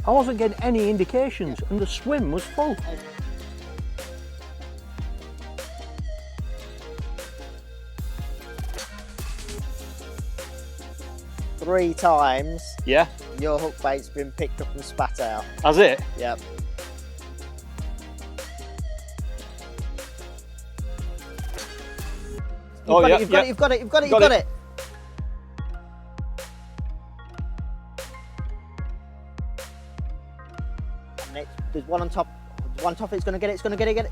I wasn't getting any indications, and the swim was full. Three times Yeah, your hook bait's been picked up and spat out. has it? Yep. You've got it. Next, there's one on top. It's gonna get it.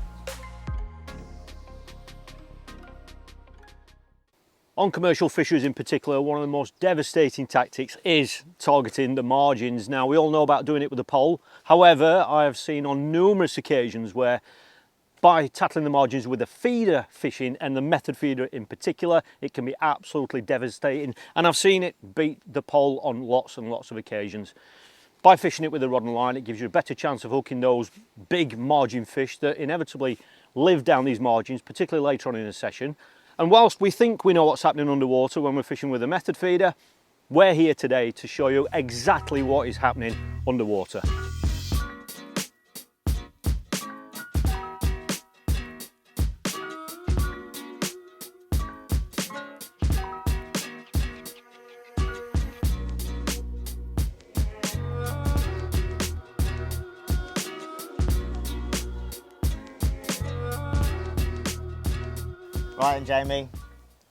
On commercial fisheries in particular, one of the most devastating tactics is targeting the margins. Now, we all know about doing it with a pole. However, I have seen on numerous occasions where by tackling the margins with a feeder fishing, and the method feeder in particular, it can be absolutely devastating. And I've seen it beat the pole on lots and lots of occasions. By fishing it with a rod and line, it gives you a better chance of hooking those big margin fish that inevitably live down these margins, particularly later on in the session. And whilst we think we know what's happening underwater when we're fishing with a method feeder, we're here today to show you exactly what is happening underwater. Right, and Jamie,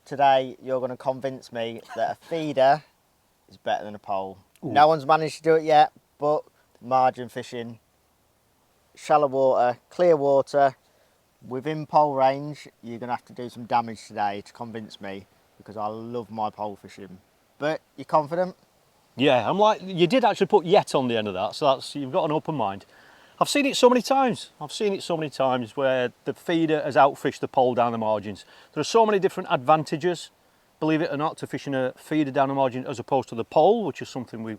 today you're going to convince me that a feeder is better than a pole. Ooh. No one's managed to do it yet, but margin fishing, shallow water, clear water, within pole range, you're going to have to do some damage today to convince me, because I love my pole fishing. But you confident? Yeah, I'm like, you did actually put yet on the end of that, so that's, you've got an open mind. I've seen it so many times. I've seen it so many times where the feeder has outfished the pole down the margins. There are so many different advantages, believe it or not, to fishing a feeder down the margin as opposed to the pole, which is something we're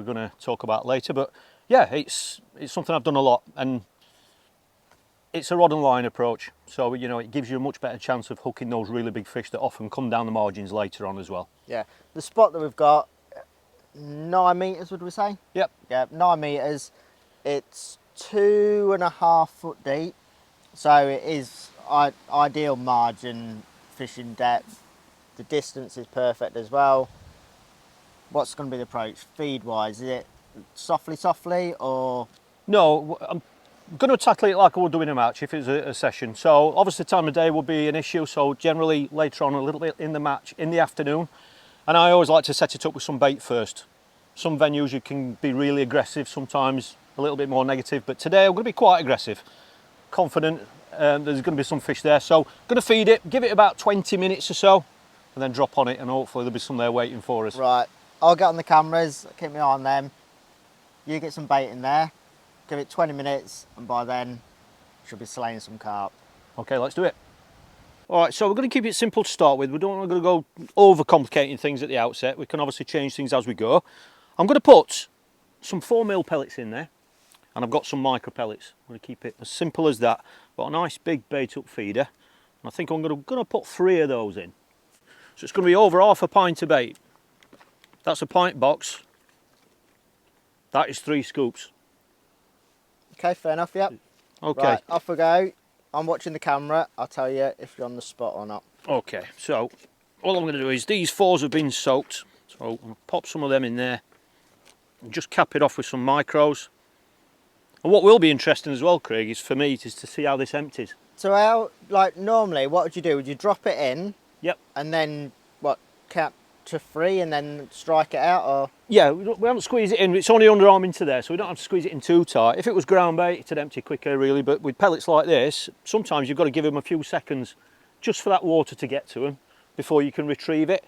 going to talk about later. But yeah, it's something I've done a lot, and it's a rod and line approach. So, you know, it gives you a much better chance of hooking those really big fish that often come down the margins later on as well. Yeah. The spot that we've got, 9 metres, would we say? Yep. Yeah, 9 metres. It's 2.5 foot deep, so it is ideal margin fishing depth. The distance is perfect as well. What's going to be the approach feed wise? Is it softly or? No, I'm going to tackle it like I would do in a match if it's a session. So obviously time of day will be an issue, so generally later on a little bit in the match in the afternoon, and I always like to set it up with some bait first. Some venues you can be really aggressive, sometimes a little bit more negative, but today I'm going to be quite aggressive, confident. There's going to be some fish there, so I'm going to feed it, give it about 20 minutes or so, and then drop on it, and hopefully there'll be some there waiting for us. Right, I'll get on the cameras, keep my eye on them. You get some bait in there, give it 20 minutes, and by then should be slaying some carp. Okay, let's do it. All right, so we're going to keep it simple to start with. We don't want to go overcomplicating things at the outset. We can obviously change things as we go. I'm going to put some 4mm pellets in there, and I've got some micro pellets. I'm going to keep it as simple as that. Got a nice big bait up feeder, and I think I'm going to put 3 of those in. So it's going to be over half a pint of bait. That's a pint box. That is 3 scoops. Okay, fair enough, yep. Okay. Right, off we go. I'm watching the camera. I'll tell you if you're on the spot or not. Okay, so all I'm going to do is these 4s have been soaked, so I'm going to pop some of them in there and just cap it off with some micros. And what will be interesting as well, Craig, is for me is to see how this empties. So how, like normally, what would you do? Would you drop it in? Yep. And then, what, cap to 3 and then strike it out, or? Yeah, we haven't squeezed it in. It's only underarm into there, so we don't have to squeeze it in too tight. If it was ground bait, it'd empty quicker, really. But with pellets like this, sometimes you've got to give them a few seconds just for that water to get to them before you can retrieve it.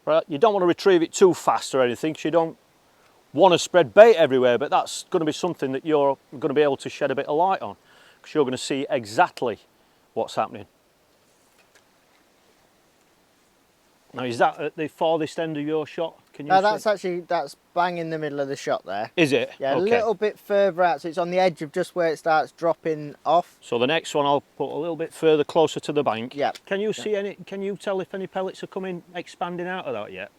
Right? You don't want to retrieve it too fast or anything, because you don't want to spread bait everywhere. But that's going to be something that you're going to be able to shed a bit of light on, because you're going to see exactly what's happening. Now, is that at the farthest end of your shot? Can you No, see? that's bang in the middle of the shot there. Is it? Yeah, okay. A little bit further out, so it's on the edge of just where it starts dropping off. So the next one I'll put a little bit further closer to the bank. Yeah. Can you see any, can you tell if any pellets are coming, expanding out of that yet?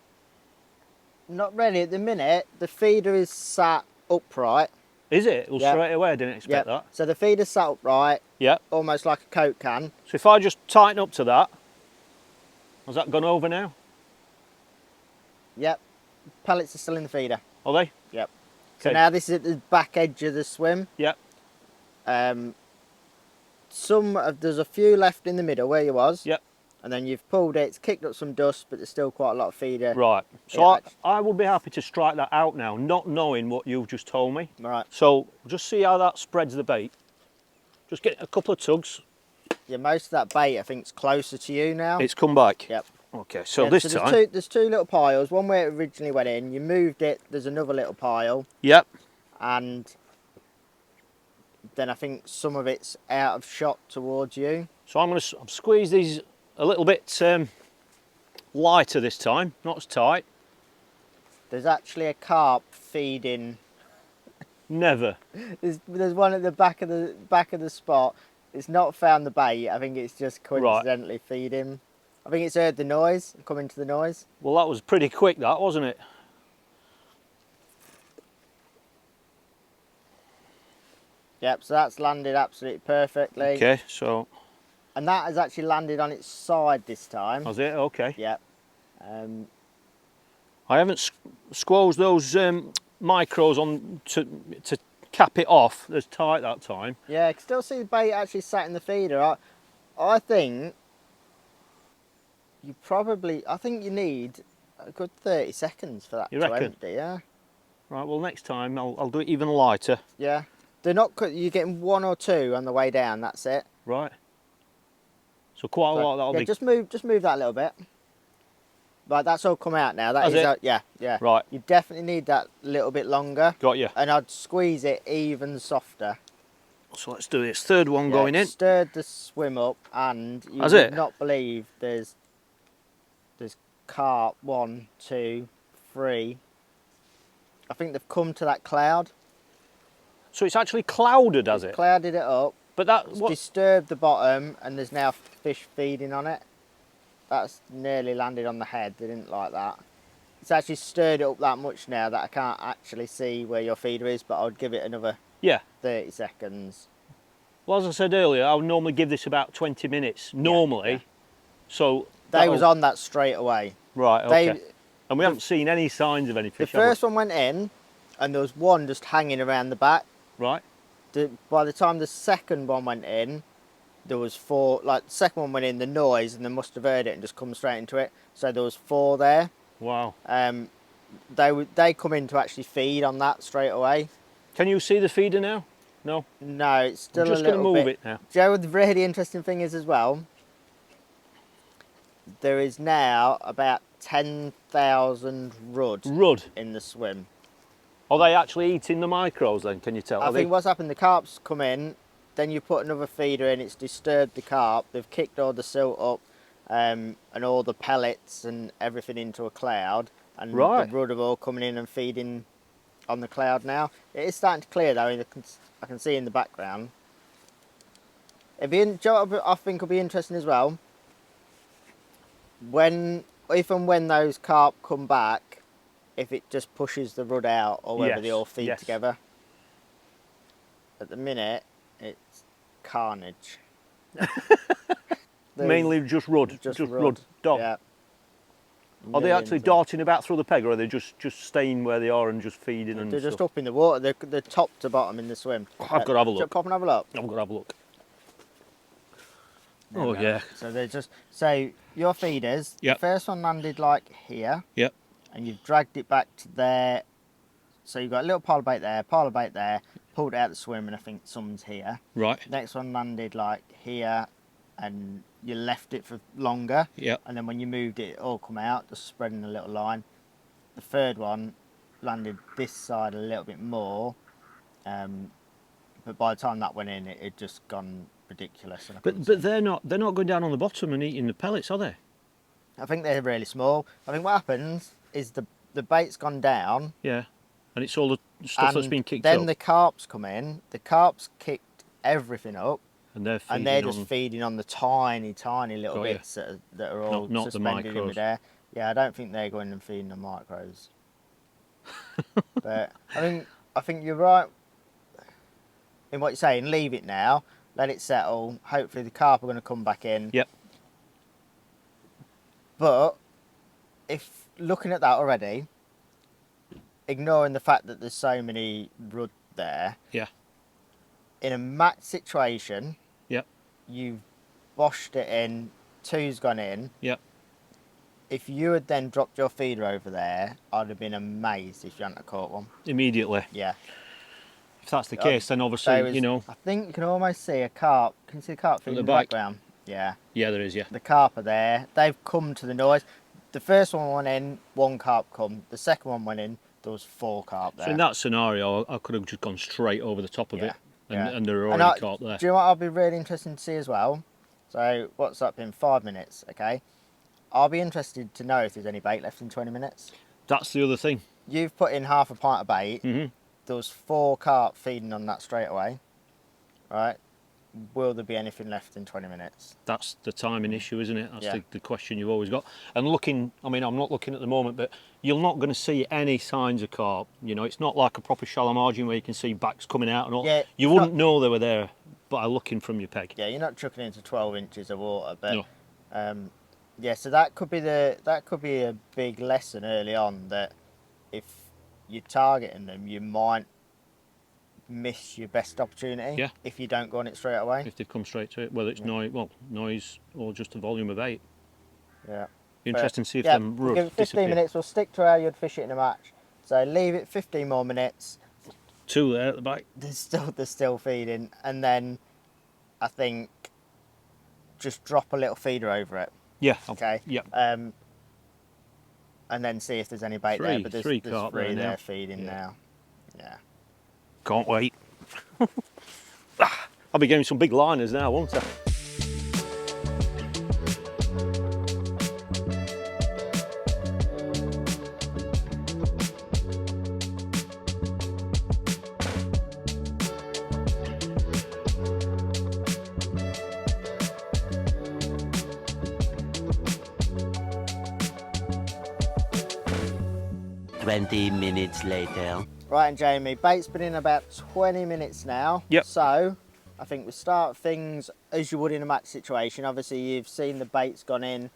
Not really at the minute. The feeder is sat upright. Is it? Well, Yep. straight away, I didn't expect Yep. that. So the feeder's sat upright, Yeah. almost like a Coke can. So if I just tighten up to that, has that gone over now? Yep. Pellets are still in the feeder. Are they? Yep. So Okay. now this is at the back edge of the swim. Yep. There's a few left in the middle where you was. Yep. And then you've pulled it, it's kicked up some dust, but there's still quite a lot of feeder. Right. So Yeah. I would be happy to strike that out now, not knowing what you've just told me. Right. So just see how that spreads the bait. Just get a couple of tugs. Yeah, most of that bait I think is closer to you now. It's come back. Yep. Okay, so Yeah, this there's time. there's two little piles. One where it originally went in. You moved it. There's another little pile, Yep. and then I think some of it's out of shot towards you. So I'm going to squeeze these a little bit lighter this time, not as tight. There's actually a carp feeding. Never. There's one at the back of the spot. It's not found the bait. I think it's just coincidentally feeding. I think it's heard the noise, coming to the noise. Well, that was pretty quick, that, wasn't it? Yep, so that's landed absolutely perfectly. Okay, so And that has actually landed on its side this time. that's it. Okay. Yep. I haven't squoze those micros on to cap it off as tight that time. Yeah, I can still see the bait actually sat in the feeder. I think I think you need a good 30 seconds for that You to reckon? empty, yeah. Right. Well, next time I'll do it even lighter. Yeah. They're not, you're getting one or two on the way down, that's it. Right. So quite a lot. That'll yeah, be just move that a little bit. Right, that's all come out now. That Has is it? yeah. Right. You definitely need that a little bit longer. Got you. And I'd squeeze it even softer. So let's do this. Third one Yeah, going in. Stirred the swim up, and you Has would it? not believe there's carp 1, 2, 3. I think they've come to that cloud. So it's actually clouded, has it? Clouded it up. But that It's what? disturbed the bottom, and there's now fish feeding on it. That's nearly landed on the head. They didn't like that. It's actually stirred it up that much now that I can't actually see where your feeder is, but I would give it another Yeah. 30 seconds. Well, as I said earlier, I would normally give this about 20 minutes. Normally. yeah. So They was on that straight away. Right. Okay. They, And we haven't seen any signs of any the fish. have we? first one went in, and there was one just hanging around the back. Right. By the time the second one went in, there was 4. Like the second one went in, the noise, and they must have heard it and just come straight into it. So there was 4 there. Wow. They come in to actually feed on that straight away. Can you see the feeder now? No. No, it's still I'm just a going to little move bit. it now. Do you know what the really interesting thing is as well? There is now about 10,000 rudd Rudd. in the swim. Are they actually eating the micros then? Can you tell? I Are think they... what's happened, the carp's come in, then you put another feeder in, it's disturbed the carp, they've kicked all the silt up and all the pellets and everything into a cloud, and Right. the rudd are all coming in and feeding on the cloud now. It is starting to clear though, I can see in the background. Do you know what I think will be interesting as well? If and when those carp come back, if it just pushes the rudd out or whether Yes, they all feed yes. together. At the minute, it's carnage. Mainly just rudd. Just rudd. Dot. Yeah. Are they actually Millions of- darting about through the peg, or are they just staying where they are and just feeding and They're just stuff? up in the water. They're top to bottom in the swim. I've got to have a Shall I look. pop and have a look. I've got to have a look. There Oh we go. yeah. So they're just your feeders. Yep. The first one landed like here. Yep. And you've dragged it back to there. So you've got a little pile bait there, pulled it out the swim, and I think someone's here. Right. Next one landed like here, and you left it for longer. Yep. And then when you moved it, it all come out, just spreading a little line. The third one landed this side a little bit more, but by the time that went in, it had just gone ridiculous. And I couldn't But see. they're not going down on the bottom and eating the pellets, are they? I think they're really small. I think what happens is the bait's gone down. Yeah. And it's all the stuff that's and been kicked then up. the carps come in. The carps kicked everything up, And they're feeding and they're on... just feeding on the tiny little Got ya. bits that are all Not the suspended in micros. midair. Yeah, I don't think they're going and feeding the micros. But I mean, I think you're right in what you're saying. Leave it now, let it settle. Hopefully the carp are going to come back in. Yep. But if looking at that already, ignoring the fact that there's so many rudd there, Yeah. in a match situation, Yep. you've boshed it in, two's gone in. Yep. If you had then dropped your feeder over there, I'd have been amazed if you hadn't have caught one. Immediately. Yeah. If that's the case, then obviously, you know. I think you can almost see a carp. Can you see the carp feeding in the back. background? Yeah. Yeah, there is, yeah. The carp are there. They've come to the noise. The first one went in, one carp come. The second one went in, there was 4 carp there. So in that scenario, I could have just gone straight over the top of it, and they're already caught there. Do you know what I'll be really interested to see as well? So what's up in 5 minutes, okay? I'll be interested to know if there's any bait left in 20 minutes. That's the other thing. You've put in half a pint of bait. Mm-hmm. There was 4 carp feeding on that straight away, right? Will there be anything left in 20 minutes? That's the timing issue, isn't it? That's Yeah. the question you've always got. And looking, I mean, I'm not looking at the moment, but you're not going to see any signs of carp. You know, it's not like a proper shallow margin where you can see backs coming out and all. Yeah, you wouldn't know they were there by looking from your peg. Yeah, you're not chucking into 12 inches of water, but No. yeah, so that could be a big lesson early on, that if you're targeting them, you might miss your best opportunity if you don't go on it straight away. If they've come straight to it, whether it's noise or just a volume of bait. Yeah. Interesting to see if them we'll rudd give it 15 disappear. minutes. We'll stick to how you'd fish it in a match. So leave it 15 more minutes. 2 there at the back. They're still feeding, and then I think just drop a little feeder over it. Yeah. Okay. Yep. And then see if there's any bait there. But there's 3 3 carp there there now. feeding now. Yeah. Can't wait. I'll be getting some big liners now, won't I? Minutes later. Right, and Jamie, bait's been in about 20 minutes now. Yep. So I think we start things as you would in a match situation. Obviously, you've seen the bait's gone in.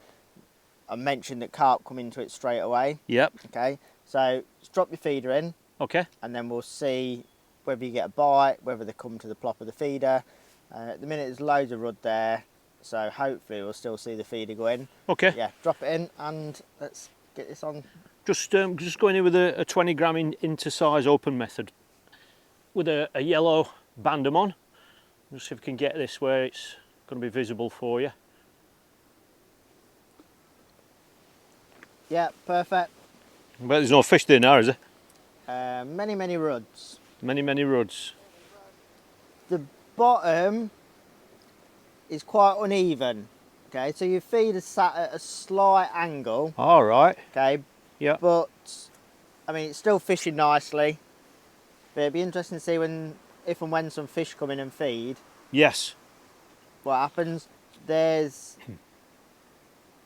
I mentioned that carp come into it straight away. Yep. Okay, so just drop your feeder in. Okay. And then we'll see whether you get a bite, whether they come to the plop of the feeder. At the minute, there's loads of rudd there, so hopefully we'll still see the feeder go in. Okay. Yeah, drop it in and let's get this on. Just going in with a 20 gram into size open method with a yellow bandom on. Just see if we can get this where it's going to be visible for you. Yeah, perfect. But there's no fish there now, is there? Many rudds. Many rudds. The bottom is quite uneven. Okay, so your feed is sat at a slight angle. All right. Okay. Yeah. But I mean, it's still fishing nicely. But it'd be interesting to see if and when some fish come in and feed. Yes. What happens? There's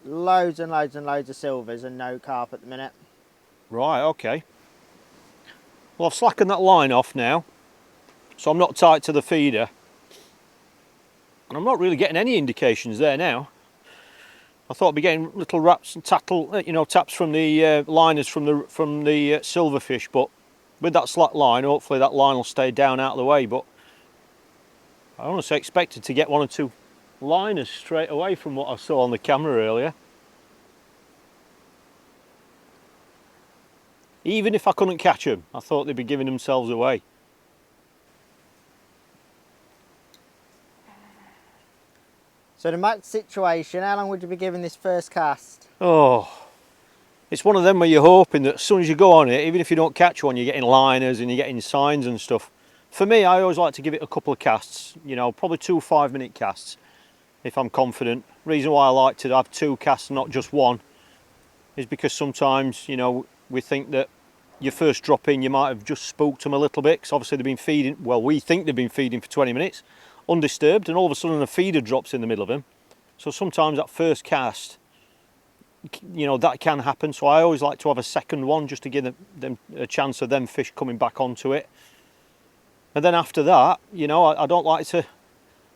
loads and loads and loads of silvers and no carp at the minute. Right. Okay. Well, I've slackened that line off now, so I'm not tight to the feeder, and I'm not really getting any indications there now. I thought I'd be getting little raps and taps from the liners from the silverfish, but with that slack line, hopefully that line will stay down out of the way. But I honestly expected to get 1 or 2 liners straight away from what I saw on the camera earlier. Even if I couldn't catch them, I thought they'd be giving themselves away. So the match situation, how long would you be giving this first cast? Oh, it's one of them where you're hoping that as soon as you go on it, even if you don't catch one, you're getting liners and you're getting signs and stuff. For me, I always like to give it a couple of casts, you know, probably 2 5-minute casts if I'm confident. Reason why I like to have 2 casts, not just 1, is because sometimes, you know, we think that your first drop in, you might have just spooked them a little bit, because obviously they've been feeding, well, we think they've been feeding for 20 minutes, undisturbed, and all of a sudden a feeder drops in the middle of them. So sometimes that first cast, you know, that can happen. So I always like to have a second one just to give them a chance of them fish coming back onto it. And then after that, you know, I don't like to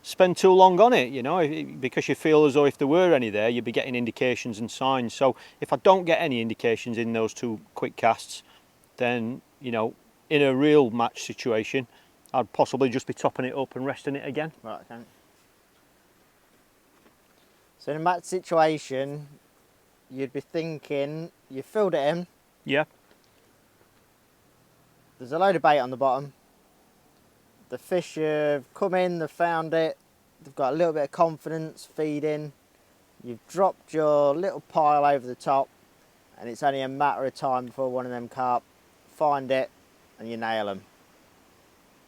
spend too long on it, you know, because you feel as though if there were any there, you'd be getting indications and signs. So if I don't get any indications in those 2 quick casts, then, you know, in a real match situation, I'd possibly just be topping it up and resting it again. Right, okay. So in a match situation, you'd be thinking, you filled it in, Yeah. there's a load of bait on the bottom, the fish have come in, they've found it, they've got a little bit of confidence feeding, you've dropped your little pile over the top, and it's only a matter of time before one of them carp find it and you nail them.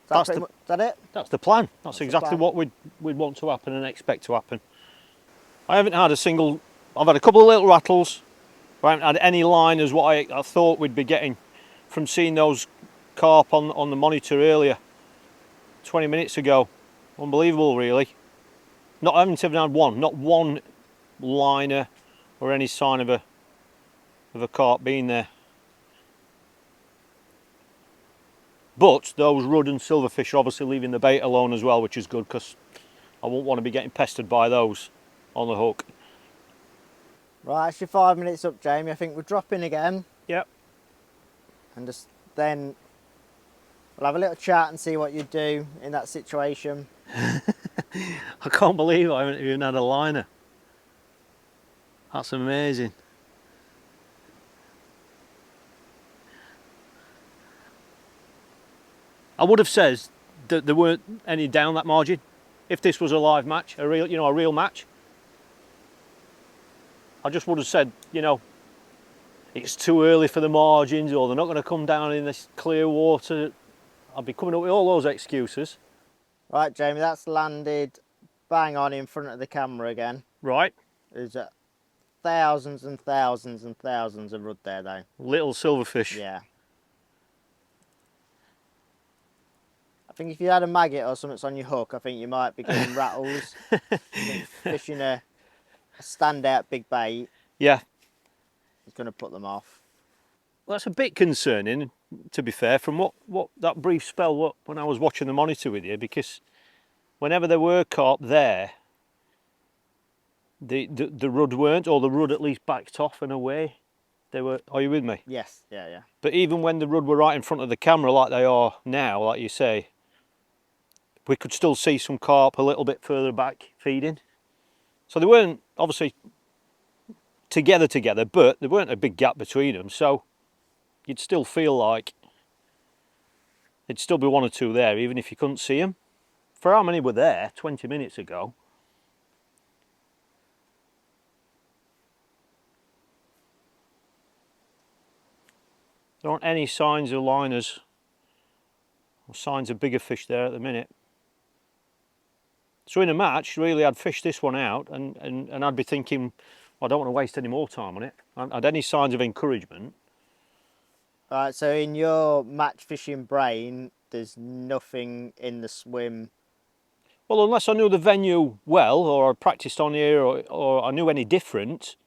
Is that it? That's the plan. That's the exactly plan. what we'd want to happen and expect to happen. I haven't had a single, I've had a couple of little rattles, but I haven't had any line as what I thought we'd be getting from seeing those carp on the monitor earlier, 20 minutes ago. Unbelievable, really. I haven't even had one, not one liner or any sign of a carp being there. But those rudd and silverfish are obviously leaving the bait alone as well, which is good because I won't want to be getting pestered by those on the hook. Right, it's your 5 minutes up, Jamie. I think we'll drop in again. Yep. And just then we'll have a little chat and see what you do in that situation. I can't believe I haven't even had a liner. That's amazing. I would have said that there weren't any down that margin if this was a live match, a real match. I just would have said, you know, it's too early for the margins, or they're not going to come down in this clear water. I'd be coming up with all those excuses. Right, Jamie, that's landed bang on in front of the camera again. Right. There's thousands and thousands and thousands of rudd there, though. Little silverfish. Yeah. I think if you had a maggot or something on your hook, I think you might be getting rattles. Fishing a standout big bait. Yeah. It's going to put them off. Well, that's a bit concerning, to be fair, from what that brief spell when I was watching the monitor with you, because whenever there were carp there, the rudd weren't, or the rudd at least backed off and away. They were. Are you with me? Yes, yeah. But even when the rudd were right in front of the camera, like they are now, like you say, we could still see some carp a little bit further back feeding. So they weren't obviously together, but there weren't a big gap between them. So you'd still feel like there'd still be one or two there, even if you couldn't see them. For how many were there 20 minutes ago? There aren't any signs of liners or signs of bigger fish there at the minute. So in a match, really, I'd fish this one out and I'd be thinking, well, I don't want to waste any more time on it. I hadn't had any signs of encouragement. Right, so in your match fishing brain, there's nothing in the swim. Well, unless I knew the venue well, or I practiced on here, or I knew any different,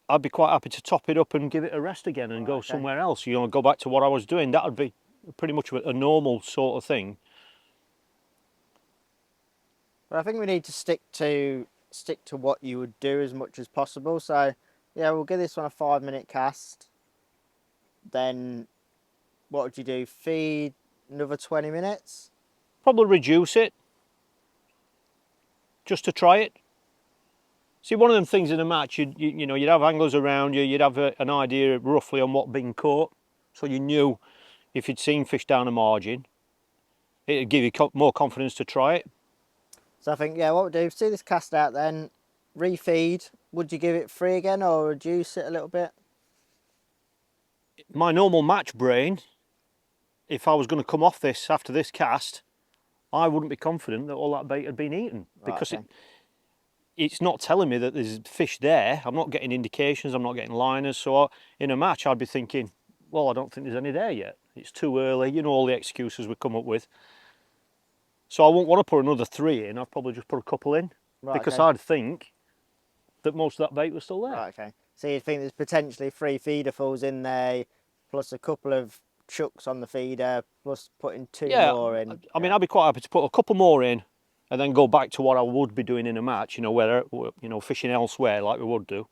I'd be quite happy to top it up and give it a rest again and go somewhere else. You know, go back to what I was doing. That would be pretty much a normal sort of thing. But I think we need to stick to what you would do as much as possible. So yeah, we'll give this one a 5 minute cast. Then what would you do? Feed another 20 minutes? Probably reduce it, just to try it. See, one of them things in a match, you know, you'd have anglers around you, you'd have an idea roughly on what being caught, so you knew if you'd seen fish down a margin, it'd give you more confidence to try it. So I think, yeah, what we'll do, see this cast out then, refeed. Would you give it free again or reduce it a little bit? My normal match brain, if I was going to come off this after this cast, I wouldn't be confident that all that bait had been eaten, because it's not telling me that there's fish there. I'm not getting indications, I'm not getting liners. So in a match, I'd be thinking, well, I don't think there's any there yet. It's too early, you know, all the excuses we come up with. So I won't want to put another 3 in, I'd probably just put a couple in, because I'd think that most of that bait was still there. Right, okay. So you think there's potentially 3 feeder fulls in there, plus a couple of chucks on the feeder, plus putting 2 Yeah, more in? I mean, I'd be quite happy to put a couple more in and then go back to what I would be doing in a match, you know, where, you know, fishing elsewhere like we would do,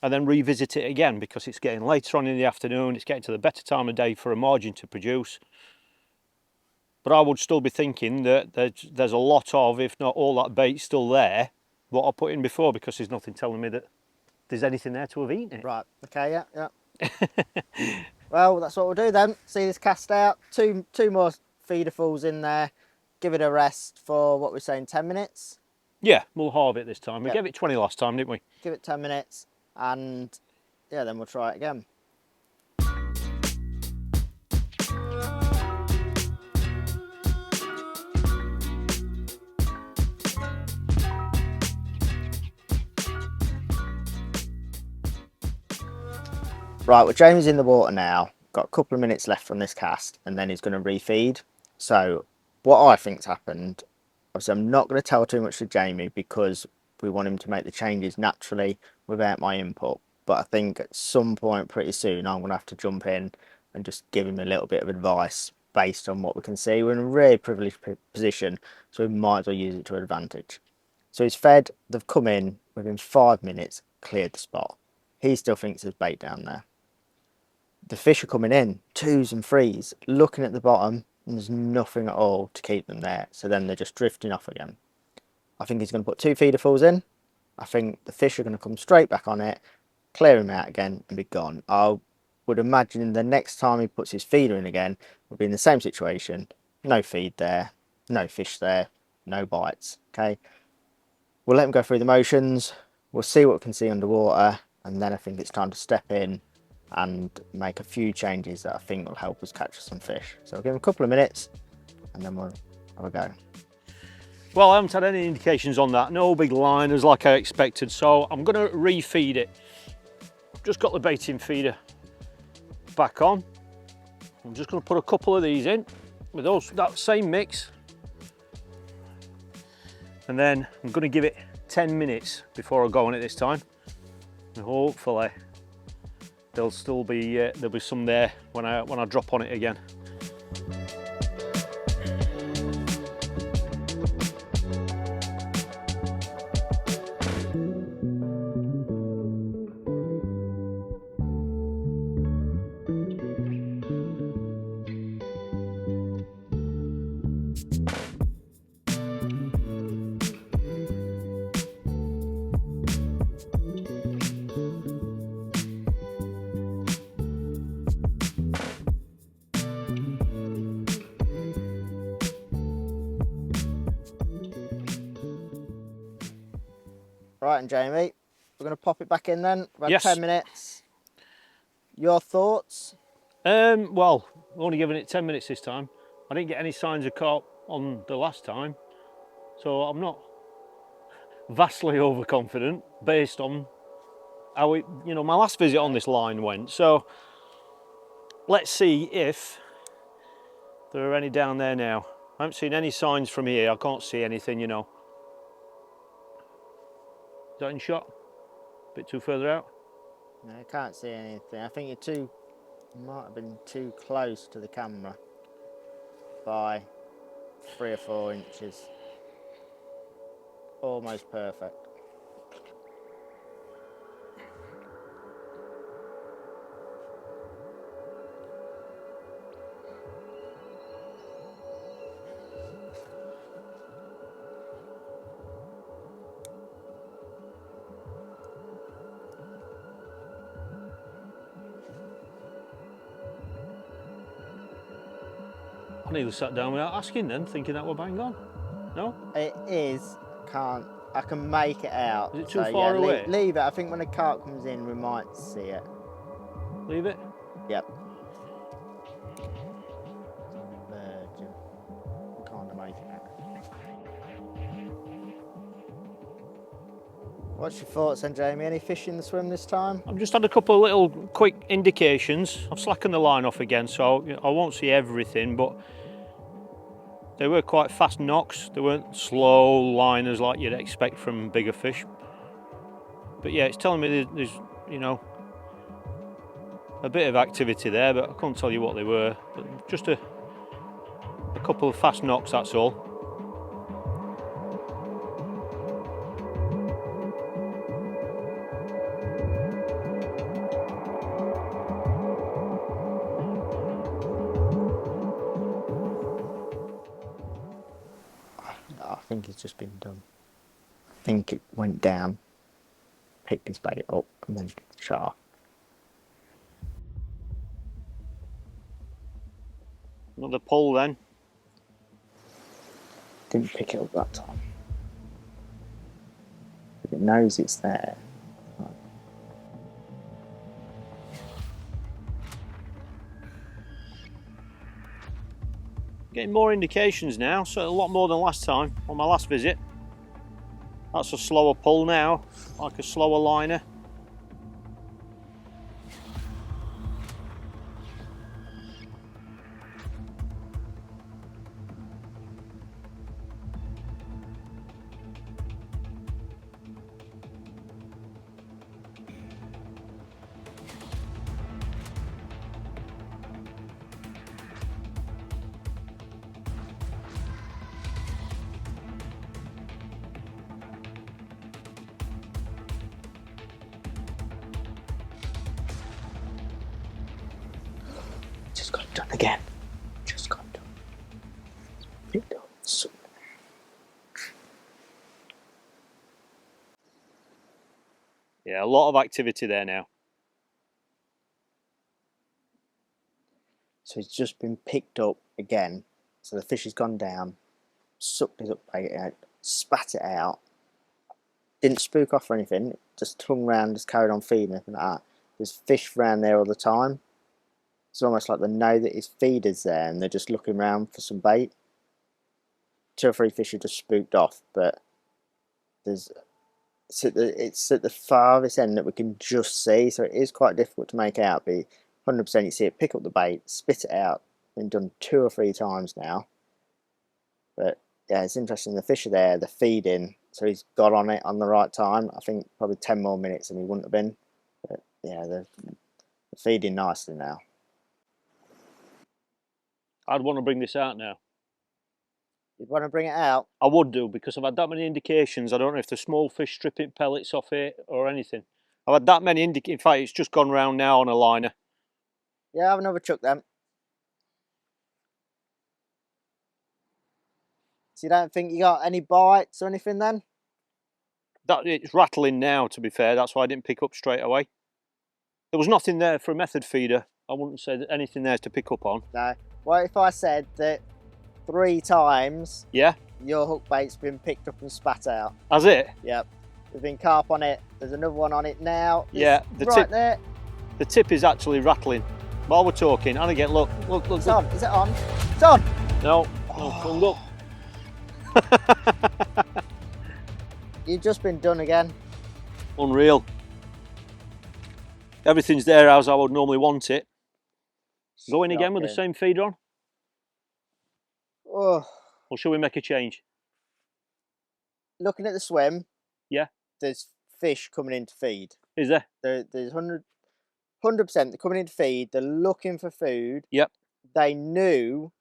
and then revisit it again because it's getting later on in the afternoon, it's getting to the better time of day for a margin to produce. But I would still be thinking that there's a lot of, if not all that bait still there, what I put in before, because there's nothing telling me that there's anything there to have eaten it. Right, okay, yeah. Well, that's what we'll do then. See this cast out, two more feeder fulls in there, give it a rest for, what we're saying, 10 minutes? Yeah, we'll halve it this time. We Yep. gave it 20 last time, didn't we? Give it 10 minutes, and yeah, then we'll try it again. Right, well, Jamie's in the water now. Got a couple of minutes left on this cast, and then he's going to refeed. So what I think's happened, obviously I'm not going to tell too much to Jamie because we want him to make the changes naturally without my input. But I think at some point pretty soon I'm going to have to jump in and just give him a little bit of advice based on what we can see. We're in a really privileged position, so we might as well use it to advantage. So he's fed, they've come in, within 5 minutes, cleared the spot. He still thinks there's bait down there. The fish are coming in, 2s and 3s, looking at the bottom, and there's nothing at all to keep them there. So then they're just drifting off again. I think he's going to put 2 feeder fulls in. I think the fish are going to come straight back on it, clear him out again, and be gone. I would imagine the next time he puts his feeder in again, we'll be in the same situation. No feed there, no fish there, no bites. Okay, we'll let him go through the motions. We'll see what we can see underwater, and then I think it's time to step in and make a few changes that I think will help us catch some fish. So I'll give him a couple of minutes and then we'll have a go. Well, I haven't had any indications on that. No big liners like I expected, so I'm going to refeed it. Just got the baiting feeder back on. I'm just going to put a couple of these in with that same mix. And then I'm going to give it 10 minutes before I go on it this time. And hopefully there'll be some there when I drop on it again. Right, and Jamie, we're going to pop it back in then. About Yes. 10 minutes. Your thoughts? Well, I've only given it 10 minutes this time. I didn't get any signs of carp on the last time, so I'm not vastly overconfident based on how it, you know, my last visit on this line went. So let's see if there are any down there now. I haven't seen any signs from here. I can't see anything, you know. Is that in shot? A bit too further out? No, I can't see anything. I think you might have been too close to the camera by 3 or 4 inches. Almost perfect. I nearly sat down without asking then, thinking that we're bang on. No? It is. I can make it out. Is it too far away? Leave it. I think when the carp comes in, we might see it. Leave it? Yep. Virgin. Can't make it out. What's your thoughts then, Jamie? Any fish in the swim this time? I've just had a couple of little quick indications. I've slackened the line off again, so I won't see everything, but they were quite fast knocks. They weren't slow liners like you'd expect from bigger fish. But yeah, it's telling me there's, you know, a bit of activity there, but I couldn't tell you what they were. But just a couple of fast knocks, that's all. I think it's just been done. I think it went down, picked his bait up, and then shut off. Another pull then. Didn't pick it up that time. But it knows it's there. Getting more indications now, so a lot more than last time on my last visit. That's a slower pull now, like a slower liner. Just got it done again. Just got it done. Picked up. Yeah, a lot of activity there now. So it's just been picked up again. So the fish has gone down, sucked his up bait out, spat it out. Didn't spook off or anything, just hung round, just carried on feeding and like that. There's fish around there all the time. It's almost like they know that his feeder's there and they're just looking around for some bait. 2 or 3 fish are just spooked off, but it's at the farthest end that we can just see, so it is quite difficult to make out. But 100% you see it pick up the bait, spit it out. Been done 2 or 3 times now. But yeah, it's interesting. The fish are there, they're feeding, so he's got on it on the right time. I think probably 10 more minutes and he wouldn't have been. But yeah, they're feeding nicely now. I'd want to bring this out now. You'd want to bring it out? I would do, because I've had that many indications. I don't know if the small fish stripping pellets off it or anything. I've had that many in fact, it's just gone round now on a liner. Yeah, have another chuck then. So you don't think you got any bites or anything then? It's rattling now, to be fair. That's why I didn't pick up straight away. There was nothing there for a method feeder. I wouldn't say that anything there to pick up on. No. What if I said that 3 times Yeah? your hook bait's been picked up and spat out? Has it? Yep. There's been carp on it. There's another one on it now. Yeah, right there. The tip is actually rattling. While we're talking, and again, look. It's on. Is it on? It's on. No, hung up. You've just been done again. Unreal. Everything's there as I would normally want it. Going again with the same feeder on? Oh. Or shall we make a change? Looking at the swim, yeah, there's fish coming in to feed. Is there? There's 100%. They're coming in to feed. They're looking for food. Yep. They knew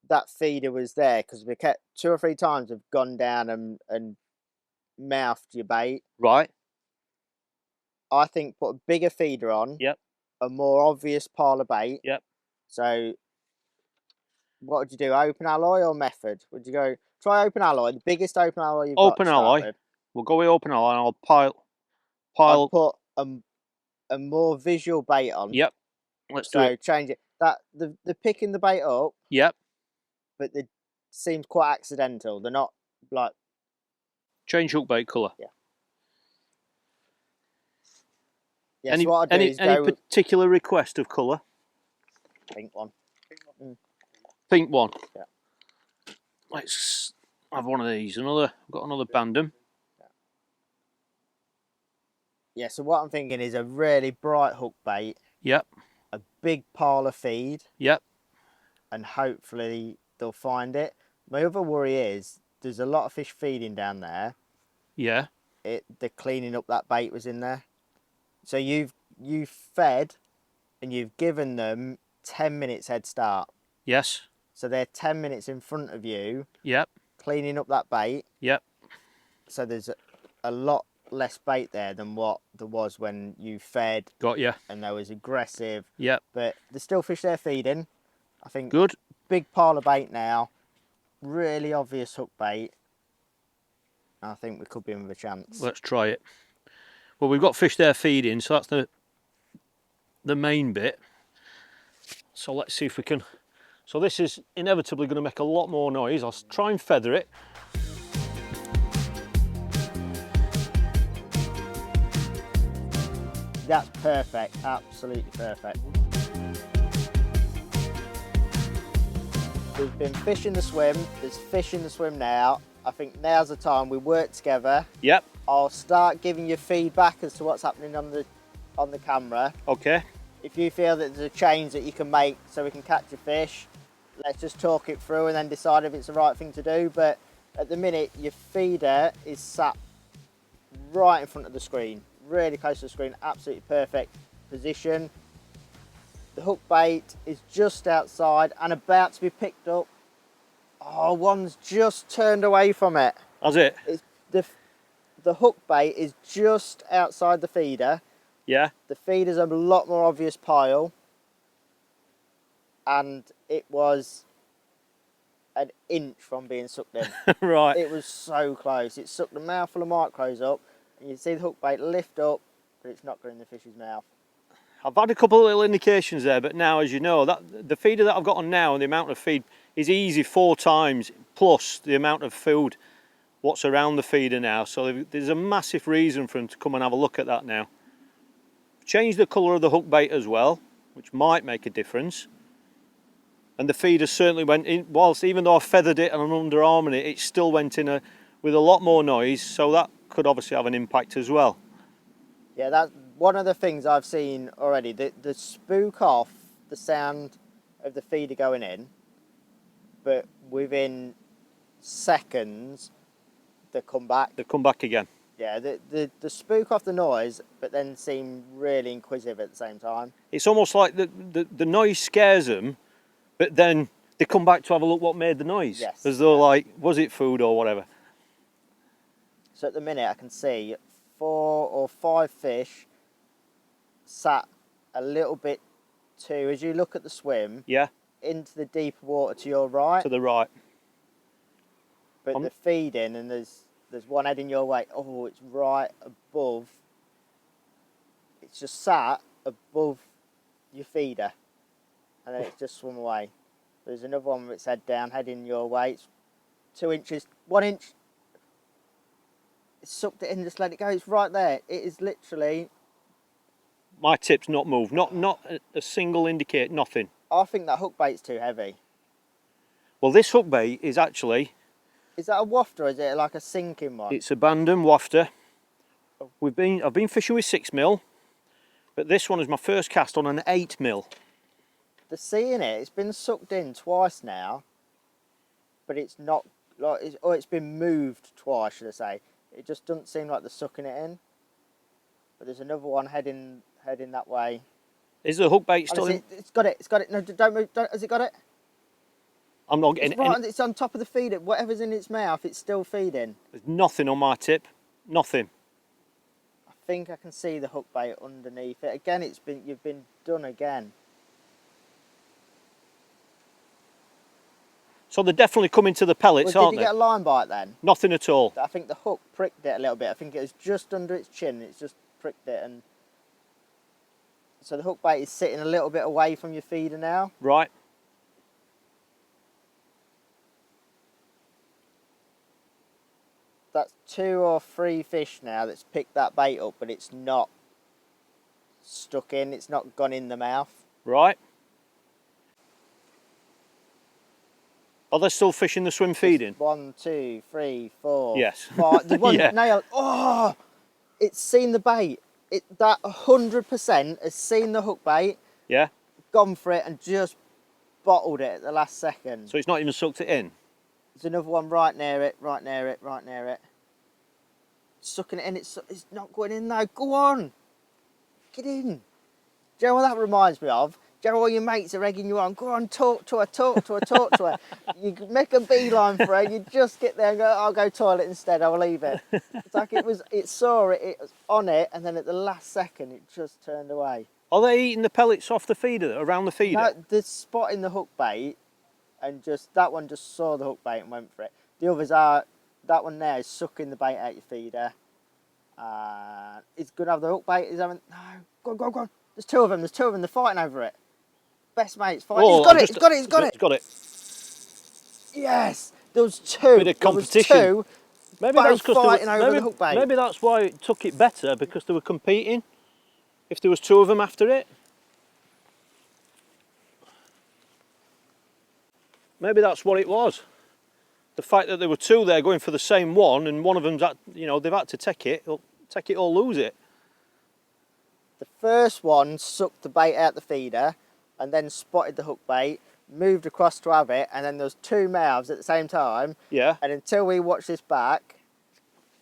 that feeder was there because we kept 2 or 3 times have gone down and mouthed your bait. Right. I think put a bigger feeder on. Yep. A more obvious pile of bait. Yep. So what would you do? Open alloy or method? Would you go try open alloy? The biggest open alloy you've got. Open alloy. We'll go with open alloy and I'll pile. I'll put a more visual bait on. Yep. Let's do it. So change it. That they're picking the bait up. Yep. But it seems quite accidental. They're not like change hook bait colour. Yeah. Yes, yeah, so what I do is any particular request of colour? Pink one. Pink one. Yeah. Let's have one of these. I've got another bandem. Yeah, so what I'm thinking is a really bright hook bait. Yep. A big pile of feed. Yep. And hopefully they'll find it. My other worry is there's a lot of fish feeding down there. Yeah. the cleaning up that bait was in there. So you've fed and you've given them 10 minutes head start. Yes. So they're 10 minutes in front of you. Yep. Cleaning up that bait. Yep. So there's a lot less bait there than what there was when you fed. Got you. And they was aggressive. Yep. But there's still fish there feeding. I think Good. big pile of bait now. Really obvious hook bait. I think we could be in with a chance. Let's try it. Well, we've got fish there feeding, so that's the main bit. So let's see if we can. So this is inevitably going to make a lot more noise. I'll try and feather it. That's perfect, absolutely perfect. We've been fishing the swim, there's fish in the swim now. I think now's the time we work together. Yep. I'll start giving you feedback as to what's happening on the camera. Okay. If you feel that there's a change that you can make so we can catch a fish, let's just talk it through and then decide if it's the right thing to do. But at the minute, your feeder is sat right in front of the screen, really close to the screen, absolutely perfect position. The hook bait is just outside and about to be picked up. Oh, one's just turned away from it. Has it? It's the hook bait is just outside the feeder. Yeah. The feeder's a lot more obvious pile. And it was an inch from being sucked in. Right. It was so close. It sucked a mouthful of micros up. And you see the hook bait lift up, but it's not going in the fish's mouth. I've had a couple of little indications there, but now, as you know, that the feeder that I've got on now and the amount of feed is easy 4 times plus the amount of food what's around the feeder now. So there's a massive reason for them to come and have a look at that now. Changed the colour of the hook bait as well, which might make a difference. And the feeder certainly went in, whilst even though I feathered it and an underarm in it, it still went in with a lot more noise, so that could obviously have an impact as well. Yeah, that's one of the things I've seen already. The spook off the sound of the feeder going in, but within seconds they come back. They come back again. Yeah, the spook off the noise, but then seem really inquisitive at the same time. It's almost like the noise scares them, but then they come back to have a look what made the noise. Yes. As though like, was it food or whatever? So at the minute I can see 4 or 5 fish sat a little bit too, as you look at the swim, Yeah. into the deeper water to your right. To the right. But they're feeding and there's one heading your way. Oh, it's right above. It's just sat above your feeder. And then it's just swum away. There's another one with its head down, heading your way. It's 2 inches, 1 inch. It sucked it in, just let it go. It's right there. It is literally. My tip's not moved. Not a single indicate, nothing. I think that hook bait's too heavy. Well, this hook bait is actually. Is that a wafter or is it like a sinking one? It's a Bandon wafter. I've been fishing with 6mm, but this one is my first cast on an 8mm. The sea in it, it's been sucked in twice now, but it's not like it's been moved twice, should I say? It just doesn't seem like they're sucking it in. But there's another one heading that way. Is the hook bait still in? It's got it. It's got it. No, don't move. Has it got it? I'm not getting any. It's on top of the feeder. Whatever's in its mouth, it's still feeding. There's nothing on my tip. Nothing. I think I can see the hook bait underneath it. Again, you've been done again. So they're definitely coming to the pellets, Well, aren't did they? you get a line bite then? Nothing at all. I think the hook pricked it a little bit. I think it was just under its chin. It's just pricked it, and so the hook bait is sitting a little bit away from your feeder now. Right. That's 2 or 3 fish now that's picked that bait up, but it's not stuck in. It's not gone in the mouth. Right. Are they still fishing the swim feeding? 1, 2, 3, 4. Yes. 5. The one Yeah. nailed. Oh, it's seen the bait. That 100% has seen the hook bait, Yeah. gone for it, and just bottled it at the last second. So it's not even sucked it in? There's another one right near it, right near it, right near it. sucking it in. It's not going in though. Go on, get in. Do you know what that reminds me of? Do you know all your mates are egging you on? Go on, talk to her, talk to her, talk to her. You make a beeline for her. You just get there and go, I'll go toilet instead. I'll leave it. It's like it saw it. It was on it, and then at the last second, it just turned away. Are they eating the pellets off the feeder, around the feeder? No, the spot in the hook bait, and just that one just saw the hook bait and went for it. The others are, that one there is sucking the bait out your feeder. It's going to have the hook bait. Is having, no, go on, go on, go on. There's two of them. They're fighting over it. Best mates fighting. Oh, He's got it. Got it. Yes, there was two. Bit of competition. There was two. Maybe both that's because fighting over the hook bait. Maybe that's why it took it better, because they were competing. If there was two of them after it. Maybe that's what it was. The fact that there were two there going for the same one, and one of them's, they've had to take it or lose it. The first one sucked the bait out the feeder and then spotted the hook bait, moved across to have it, and then there was two mouths at the same time. Yeah. And until we watch this back,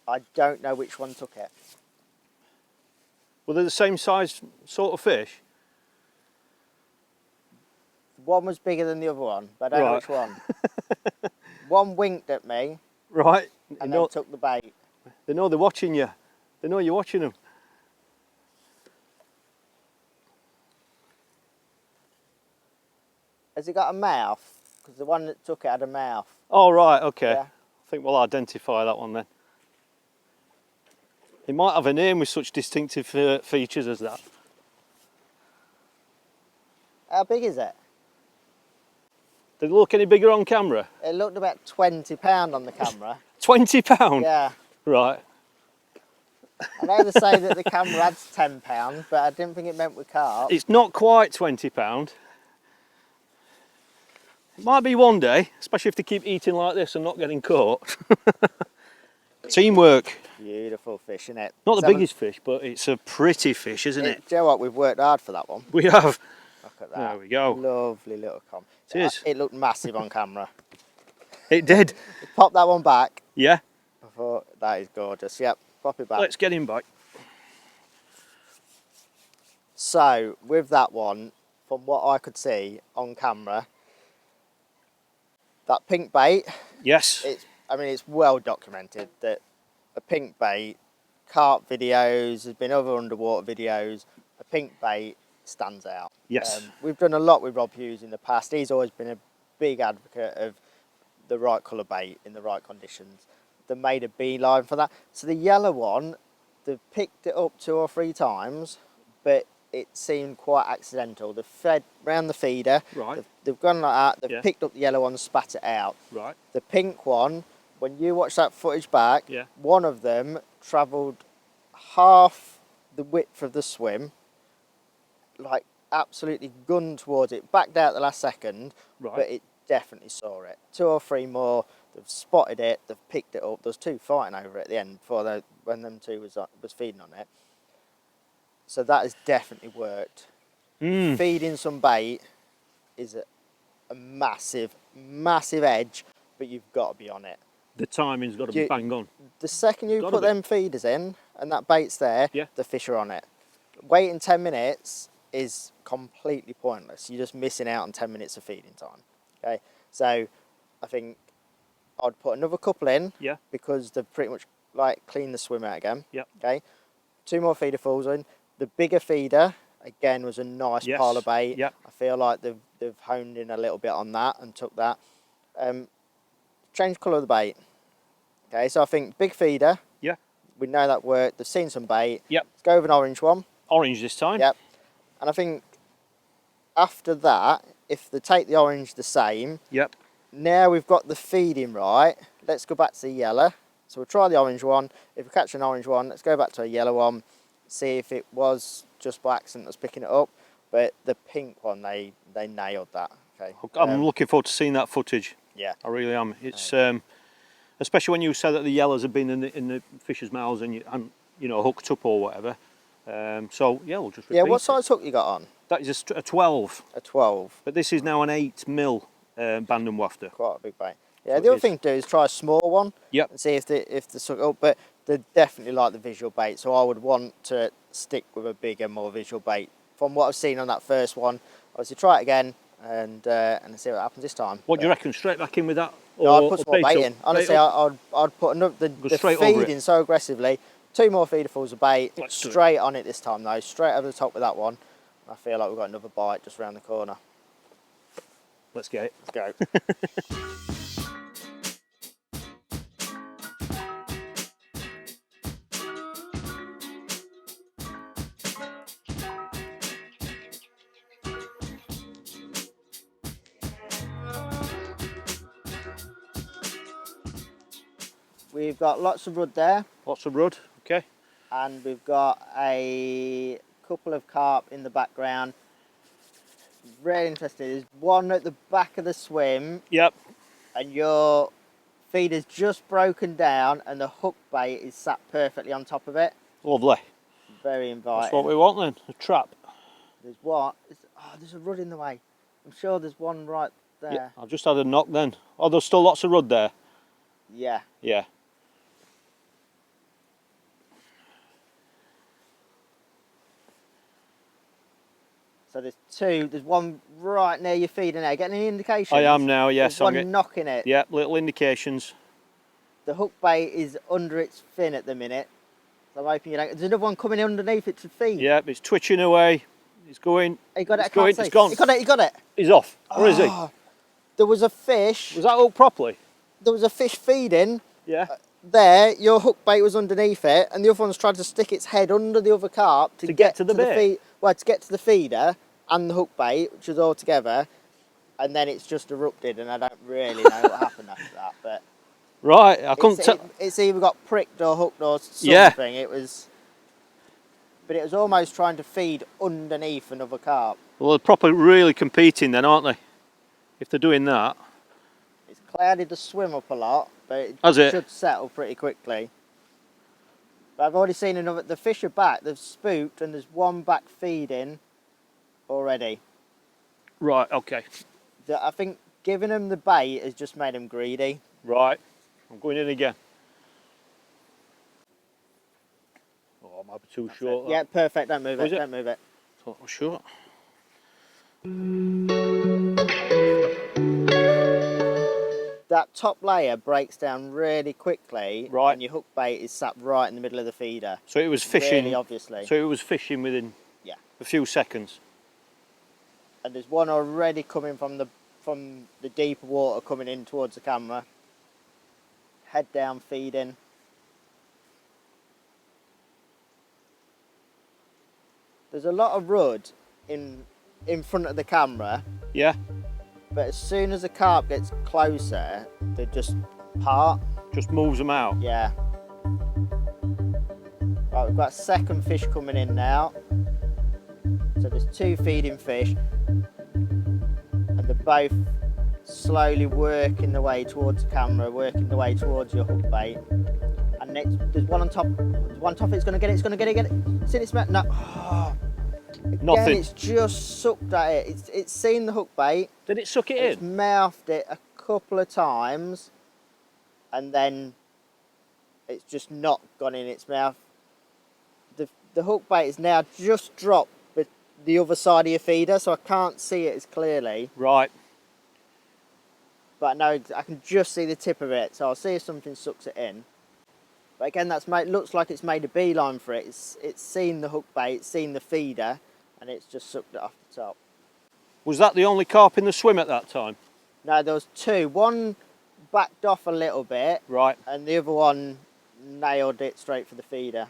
I don't know which one took it. Were they the same size sort of fish? One was bigger than the other one, but I don't know which one. One winked at me. Right. And then took the bait. They know they're watching you. They know you're watching them. Has he got a mouth? Because the one that took it had a mouth. Oh, right, okay. Yeah. I think we'll identify that one then. It might have a name with such distinctive features as that. How big is it? Did it look any bigger on camera? It looked about £20 on the camera. £20? Yeah. Right. I know they say that the camera adds £10, but I didn't think it meant with carp. It's not quite £20. It might be one day, especially if they keep eating like this and not getting caught. Teamwork. Beautiful fish, isn't it? Not the biggest fish, but it's a pretty fish, isn't it? Do you know what? We've worked hard for that one. We have. Look at that. There we go. Lovely little com. It is. It looked massive on camera. It did. Pop that one back. Yeah. I thought, that is gorgeous. Yep, pop it back. Let's get him back. So, with that one, from what I could see on camera, that pink bait, Yes. it's well documented that a pink bait, carp videos, there's been other underwater videos, a pink bait stands out. Yes. We've done a lot with Rob Hughes in the past. He's always been a big advocate of the right colour bait in the right conditions. They made a beeline for that. So the yellow one, they've picked it up 2 or 3 times, but it seemed quite accidental. They've fed round the feeder. Right. They've gone like that. They've picked up the yellow one and spat it out. Right. The pink one, when you watch that footage back, one of them travelled half the width of the swim, like absolutely gunned towards it, backed out the last second, but it definitely saw it. 2 or 3 more, they've spotted it, they've picked it up. There was 2 fighting over it at the end when them 2 was feeding on it. So that has definitely worked. Feeding some bait is a massive, massive edge, but you've got to be on it. The timing's got to be bang on. The second you put them feeders in and that bait's there, the fish are on it. Waiting 10 minutes is completely pointless. You're just missing out on 10 minutes of feeding time. Okay, so I think I'd put another couple in because they've pretty much like cleaned the swim out again. Okay, 2 more feeder fulls in. The bigger feeder again was a nice pile of bait. I feel like they've honed in a little bit on that and took that. Change colour of the bait. Okay, so I think big feeder. Yeah. We know that worked. They've seen some bait. Yep. Let's go with an orange one. Orange this time. Yep. And I think after that, if they take the orange the same, now we've got the feeding right, let's go back to the yellow. So we'll try the orange one. If we catch an orange one, let's go back to a yellow one, see if it was just by accident that's picking it up. But the pink one, they nailed that. Okay. I'm looking forward to seeing that footage. Yeah. I really am. It's especially when you said that the yellows have been in the fish's mouths and hooked up or whatever. So yeah, we'll just repeat. Yeah, what size hook you got on? That is a 12. A 12. But this is now an 8mm band and wafter. Quite a big bait. Yeah, the other thing to do is try a small one. Yep. And see if they suck up. But They definitely like the visual bait, so I would want to stick with a bigger, more visual bait. From what I've seen on that first one, obviously try it again and see what happens this time. What do you reckon? Straight back in with that? No, I'd put some more bait in. Honestly, Bait I'd put another, Go the straight over it. feeding so aggressively. 2 more feederfuls of bait, Let's do it. straight on it this time though, straight over the top with that one. I feel like we've got another bite just around the corner. Let's get it. Let's go. We've got lots of rudd there, Lots of rudd, okay. and we've got a couple of carp in the background. Really interesting. There's one at the back of the swim, Yep. and your feeder's just broken down, and the hook bait is sat perfectly on top of it. Lovely. Very inviting. That's what we want then, a trap. There's what? There's a rudd in the way. I'm sure there's one right there. Yeah, I've just had a knock then. Oh, there's still lots of rudd there. Yeah. Yeah. So there's two. There's one right near your feeder now. Getting any indications? I am now, yes. There's one knocking it. Yeah, little indications. The hook bait is under its fin at the minute. So I'm hoping you don't. There's another one coming underneath it to feed. Yeah, it's twitching away. It's going. He got it. It's going. It's gone. He got it. He got it. He's off. Where is he? There was a fish. Was that hooked properly? There was a fish feeding. Yeah. There, your hook bait was underneath it, and the other one's tried to stick its head under the other carp to get to the bait. To get to the feeder and the hook bait, which is all together, and then it's just erupted, and I don't really know what happened after that. But right, I couldn't tell. It's either got pricked or hooked or something. Yeah. It was almost trying to feed underneath another carp. Well, they're probably really competing then, aren't they? If they're doing that. It's clouded the swim up a lot, but it Has it? should settle pretty quickly. But I've already seen another. The fish are back. They've spooked, and there's one back feeding already. Right, okay. I think giving them the bait has just made them greedy. Right, I'm going in again. Oh, I might be too short. Yeah, perfect. Don't move it. Was it? Don't move it. Thought I was short. That top layer breaks down really quickly, Right. and your hook bait is sat right in the middle of the feeder. So it was fishing. Really obviously. So it was fishing within a few seconds. And there's one already coming from the deeper water coming in towards the camera. Head down feeding. There's a lot of rudd in front of the camera. Yeah. But as soon as the carp gets closer, they just part. Just moves them out. Yeah. Right, we've got a second fish coming in now. So there's 2 feeding fish. And they're both slowly working their way towards the camera, working their way towards your hook bait. And next, there's one on top. There's one top, it's going to get it, it's going to get it, get it. See its mouth? No. Again, Nothing. It's just sucked at it. It's seen the hook bait. Did it suck it It's in? mouthed it a couple of times, and then it's just not gone in its mouth. The hook bait is now just dropped with the other side of your feeder, so I can't see it as clearly. Right. But I know I can just see the tip of it, so I'll see if something sucks it in. But again, looks like it's made a beeline for it. It's seen the hook bait, it's seen the feeder, and it's just sucked it off the top. Was that the only carp in the swim at that time? No, there was 2. One backed off a little bit, Right. and the other one nailed it straight for the feeder.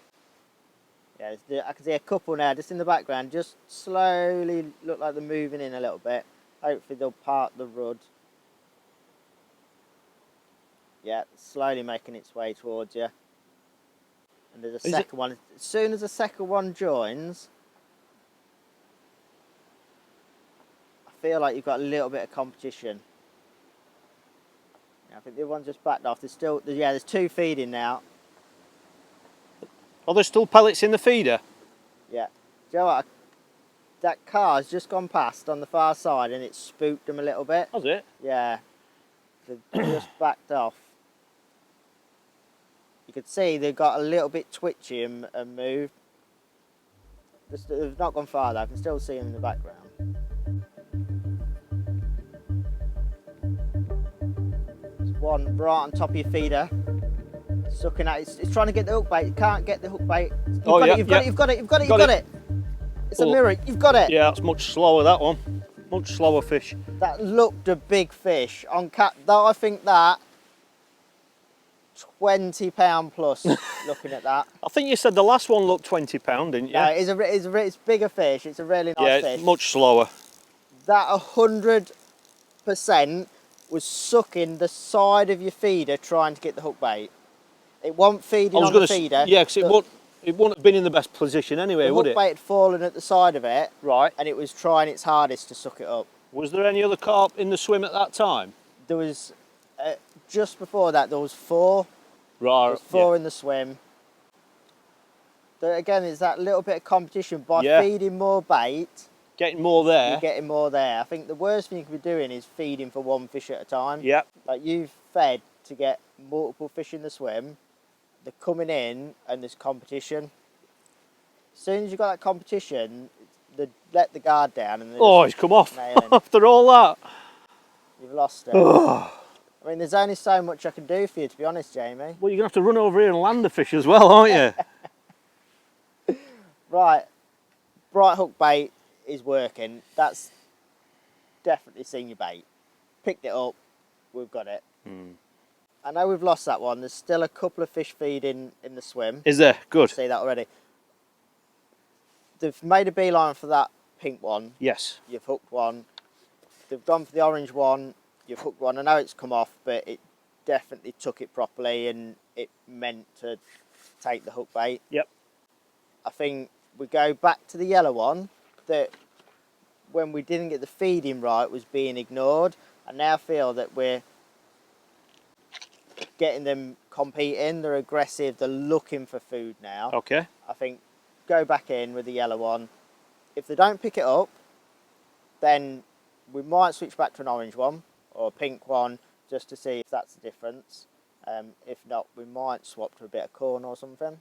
Yeah, I can see a couple now just in the background, just slowly look like they're moving in a little bit. Hopefully they'll part the rudd. Yeah, slowly making its way towards you. And there's a second one. As soon as the second one joins, I feel like you've got a little bit of competition. I think the other one's just backed off. There's 2 feeding now. Are there still pellets in the feeder? Yeah. Do you know what? That car's just gone past on the far side and it spooked them a little bit. Has it? Yeah. They've just backed off. You could see they got a little bit twitchy and moved. They've not gone far though, I can still see them in the background. There's one right on top of your feeder, sucking at it. It's trying to get the hook bait, it can't get the hook bait. You've got it. It's a mirror, you've got it. Yeah, it's much slower, that one. Much slower fish. That looked a big fish. On cat, though, I think that £20 plus, looking at that. I think you said the last one looked £20, didn't you? No, it's bigger fish. It's a really nice fish. Yeah, much slower. That 100% was sucking the side of your feeder trying to get the hook bait. It wasn't feeding on the feeder. Yeah, because it wouldn't have been in the best position anyway, would it? The hook bait had fallen at the side of it. Right. And it was trying its hardest to suck it up. Was there any other carp in the swim at that time? There was, just before that, there was 4. Right. There was 4 in the swim. Again, it's that little bit of competition. By feeding more bait, getting more there. you're getting more there. I think the worst thing you could be doing is feeding for one fish at a time. Yeah. Like you've fed to get multiple fish in the swim. They're coming in and there's competition. As soon as you've got that competition, they let the guard down. And He's come off after all that. You've lost it. I mean, there's only so much I can do for you, to be honest, Jamie. Well, you're going to have to run over here and land the fish as well, aren't you? Right. Bright hook bait is working. That's definitely seen your bait. Picked it up. We've got it. I know we've lost that one. There's still a couple of fish feeding in the swim. Is there? Good. See that already. They've made a beeline for that pink one. Yes. You've hooked one. They've gone for the orange one. You've hooked one. I know it's come off, but it definitely took it properly and it meant to take the hook bait. Yep. I think we go back to the yellow one that when we didn't get the feeding right was being ignored. I now feel that we're getting them competing. They're aggressive. They're looking for food now. Okay. I think go back in with the yellow one. If they don't pick it up, then we might switch back to an orange one or a pink one just to see if that's the difference. If not, we might swap to a bit of corn or something.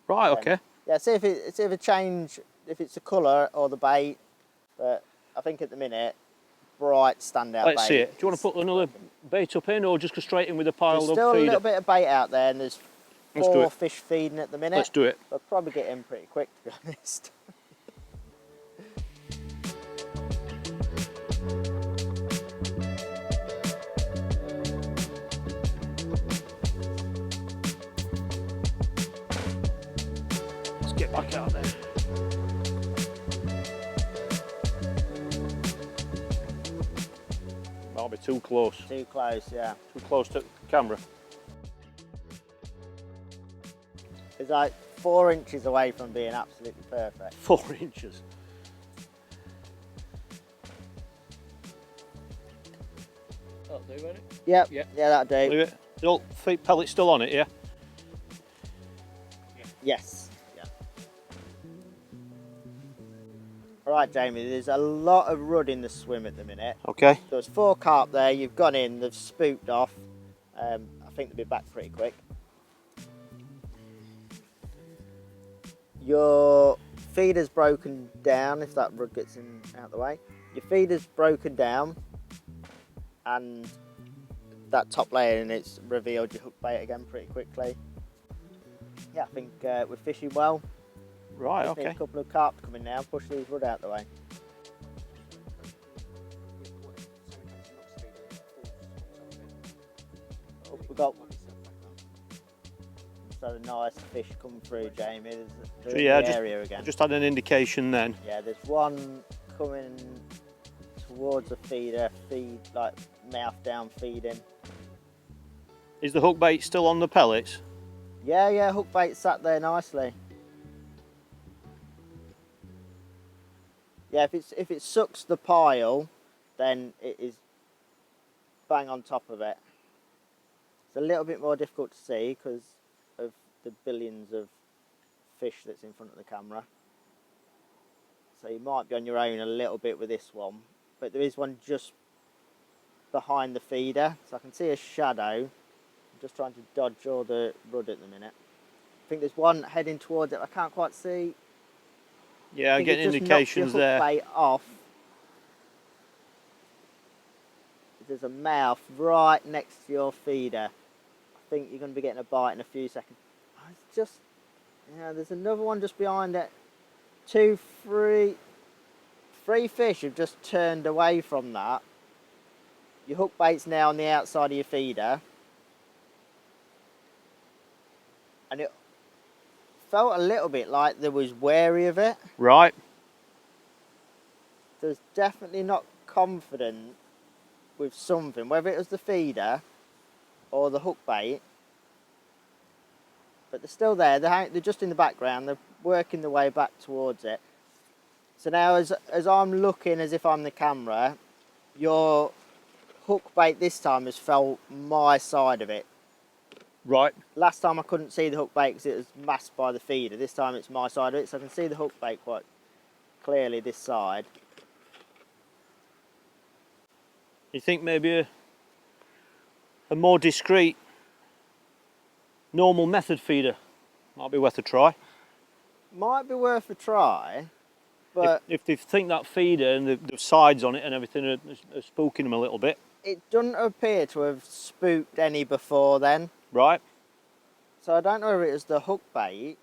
Right, okay. Yeah, see if a change, if it's the colour or the bait. But I think at the minute, bright standout bait. Let's see it. Do you want to put another bait up in or just go straight in with a piled There's up still feeder? a little bit of bait out there and there's 4 fish feeding at the minute. Let's do it. They'll probably get in pretty quick, to be honest. Let's get back out there. That'll be too close. Too close, yeah. Too close to the camera. It's like 4 inches away from being absolutely perfect. 4 inches. That'll do, won't it? Yep, Yeah. yeah, that'll do. Leave it. The old feet pellet still on it, yeah? Yes. Yeah. All right, Jamie, there's a lot of rud in the swim at the minute. Okay. There's 4 carp there, you've gone in, they've spooked off. I think they'll be back pretty quick. Your feeder's broken down, if that rud gets in out of the way. Your feeder's broken down and that top layer and it's revealed your hook bait again pretty quickly. Yeah, I think we're fishing well. Right, Just need okay. a couple of carp to come in now, push these rud out the way. Oh, we got so a nice fish come through, Jamie. There's Yeah, the area again. Just had an indication then. Yeah, there's one coming towards the feeder, like mouth down feeding. Is the hook bait still on the pellets? Yeah, hook bait sat there nicely. Yeah, if it sucks the pile, then it is bang on top of it. It's a little bit more difficult to see because of the billions of fish that's in front of the camera. So you might be on your own a little bit with this one, but there is one just behind the feeder, so I can see a shadow I'm just trying to dodge all the rudder at the minute. I think there's one heading towards it. I can't quite see. Yeah, I think getting it just knocks your indications hook there. bait off. There's a mouth right next to your feeder. I think you're going to be getting a bite in a few seconds. It's just, yeah, there's another one just behind it. Three fish have just turned away from that. Your hook bait's now on the outside of your feeder. And it felt a little bit like they was wary of it. Right. There's definitely not confident with something, whether it was the feeder or the hook bait. But they're still there. They're just in the background. They're working their way back towards it. So now, as I'm looking as if I'm the camera, your hook bait this time has felt my side of it. Right. Last time I couldn't see the hook bait because it was masked by the feeder. This time it's my side of it, so I can see the hook bait quite clearly this side. You think maybe a more discreet, normal method feeder might be worth a try? Might be worth a try, but if they think that feeder and the sides on it and everything are spooking them a little bit. it doesn't appear to have spooked any before then. Right. So I don't know if it was the hook bait.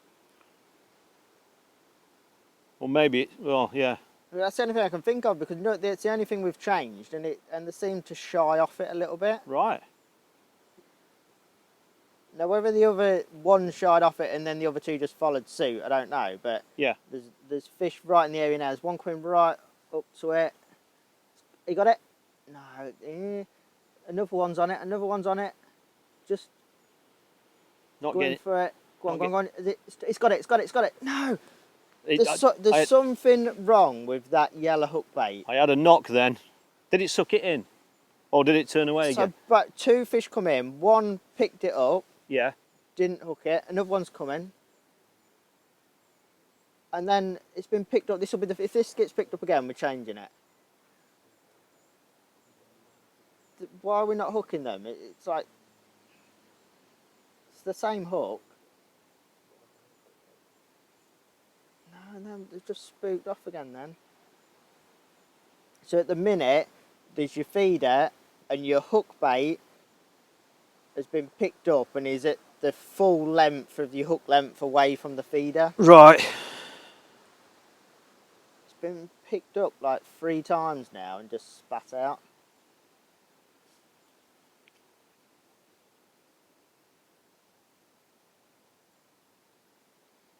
Or maybe, well, yeah. That's the only thing I can think of, because no, it's the only thing we've changed, and they seem to shy off it a little bit. Right. Now whether the other one shied off it and then the other two just followed suit, I don't know. But Yeah. there's fish right in the area now. There's one coming right up to it. You got it? No. Another one's on it. Another one's on it. Just Not going getting for it. Go on, go on, go on. It's got it. It's got it. It's got it. No. it. There's something wrong with that yellow hook bait. I had a knock then. Did it suck it in? Or did it turn away again? But two fish come in. One picked it up. Yeah. Didn't hook it. Another one's coming. And then it's been picked up. This will be if this gets picked up again, we're changing it. Why are we not hooking them? It's like it's the same hook. No, they've just spooked off again then. So at the minute, there's your feeder and your hook bait has been picked up and is at the full length of your hook length away from the feeder. Right. It's been picked up like 3 times now and just spat out.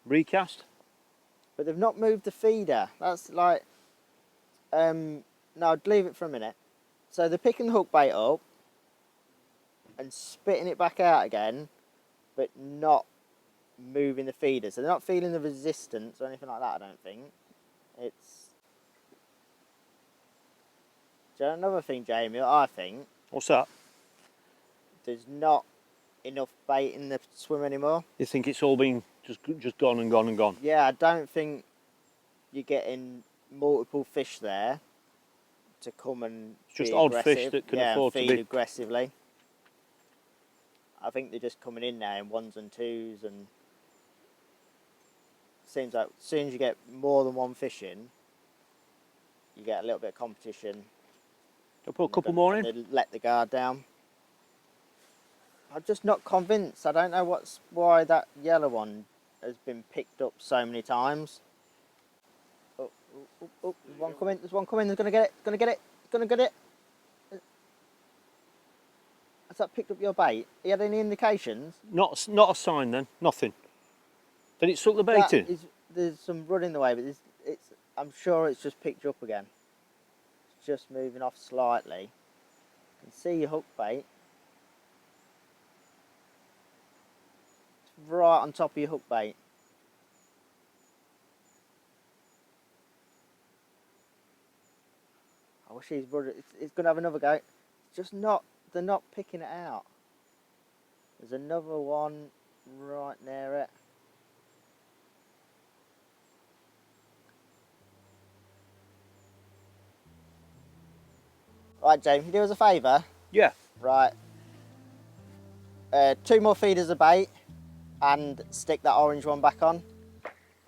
Recast? But they've not moved the feeder. That's like, no, I'd leave it for a minute. So they're picking the hook bait up and spitting it back out again, but not moving the feeder. So they're not feeling the resistance or anything like that, I don't think. It's... Do you know another thing, Jamie, I think? What's that? There's not enough bait in the swim anymore. You think it's all been just gone and gone and gone? Yeah, I don't think you're getting multiple fish there to come and It's just be odd aggressive. fish that can yeah, afford and to feed be... aggressively. I think they're just coming in now in 1s and 2s, and seems like as soon as you get more than one fish in, you get a little bit of competition. I'll put a couple more in. They let the guard down. I'm just not convinced. I don't know why that yellow one has been picked up so many times. Oh, there's one coming, there's one coming, there's gonna get it, gonna get it, gonna get it. Has that picked up your bait? You had any indications? Not a sign then, nothing. Did it suck the bait in? There's some run in the way, but I'm sure it's just picked you up again. It's just moving off slightly. You can see your hook bait. It's right on top of your hook bait. I wish he's run. It's going to have another go. It's just not. They're not picking it out. There's another one right near it. Right, James, can you do us a favour? Yeah. Right. 2 more feeders of bait and stick that orange one back on.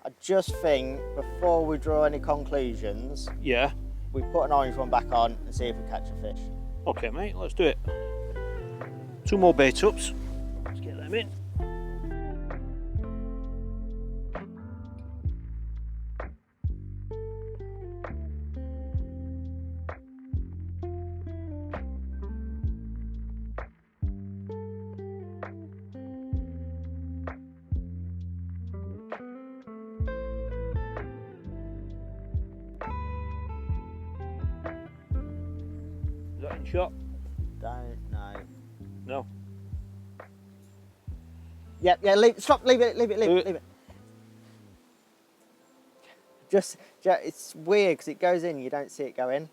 I just think before we draw any conclusions, Yeah. we put an orange one back on and see if we catch a fish. Okay, mate, let's do it. 2 more bait ups. Let's get them in. Is that in shot? Don't know. No. Yeah, stop, leave it. Just it's weird because it goes in, you don't see it go in.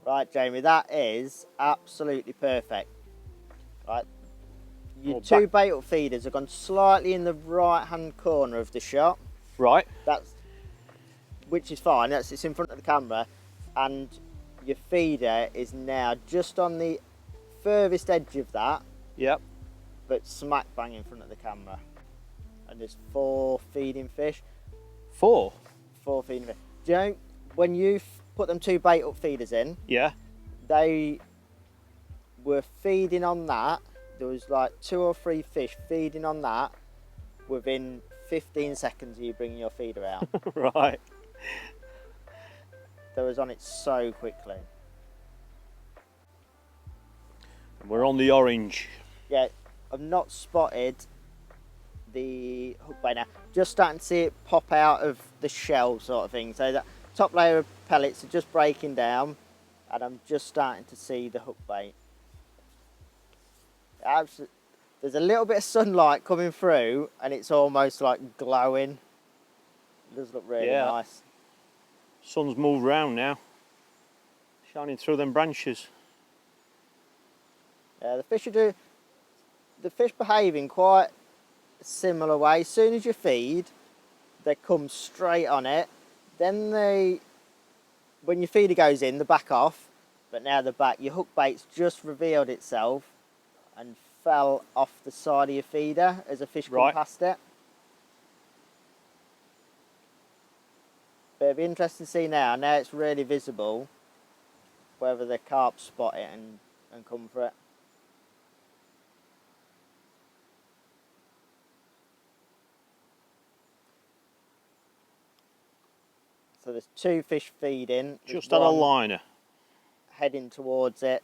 Right, Jamie, that is absolutely perfect. Right, your Well, 2 bait up feeders have gone slightly in the right hand corner of the shot. Right. Which is fine, it's in front of the camera, and your feeder is now just on the furthest edge of that, Yep. but smack bang in front of the camera. And there's 4 feeding fish. 4? 4 feeding fish. Do you know, when you put them 2 bait up feeders in, Yeah. they were feeding on that. There was like 2 or 3 fish feeding on that within 15 seconds of you bringing your feeder out. Right. They was on it so quickly. And we're on the orange. Yeah, I've not spotted the hook bait now. Just starting to see it pop out of the shell sort of thing. So that top layer of pellets are just breaking down, and I'm just starting to see the hook bait. There's a little bit of sunlight coming through, and it's almost like glowing. It does look really nice. Sun's moved round now. Shining through them branches. Yeah, the fish behave in quite a similar way. As soon as you feed, they come straight on it. Then when your feeder goes in, they back off. But now they're back. Your hook bait's just revealed itself and fell off the side of your feeder as a fish come past it. But it'll be interesting to see now it's really visible, whether the carp spot it and come for it. So there's 2 fish feeding. Just had a liner. Heading towards it.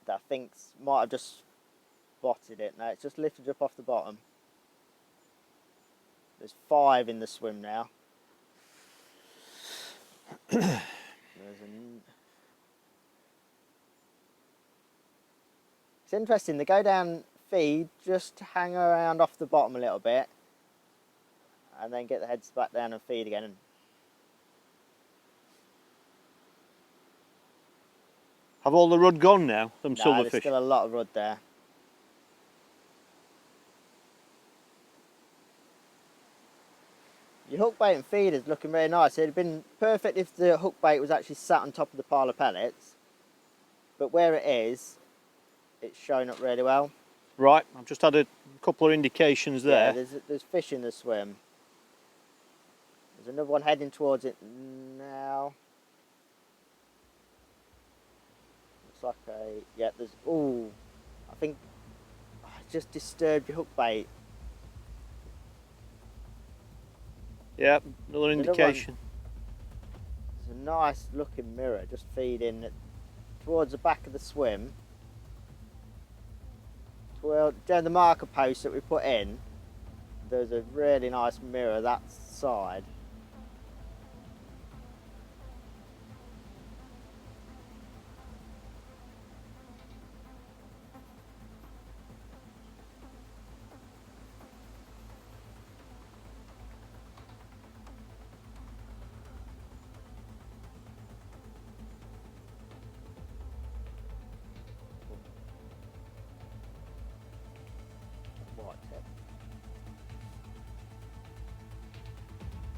That I think might have just spotted it. Now it's just lifted up off the bottom. There's 5 in the swim now. It's interesting, they go down feed just to hang around off the bottom a little bit and then get the heads back down and feed again. Have all the rud gone now, them No, silverfish? there's still a lot of rud there. Your hook bait and feeder's looking really nice. It'd have been perfect if the hook bait was actually sat on top of the pile of pellets, but where it is, it's showing up really well. Right, I've just had a couple of indications there. Yeah, there's fish in the swim. There's another one heading towards it now. Looks like I think I just disturbed your hook bait. Yeah, another indication. There's a nice looking mirror just feeding towards the back of the swim. Well, down the marker post that we put in, there's a really nice mirror that side.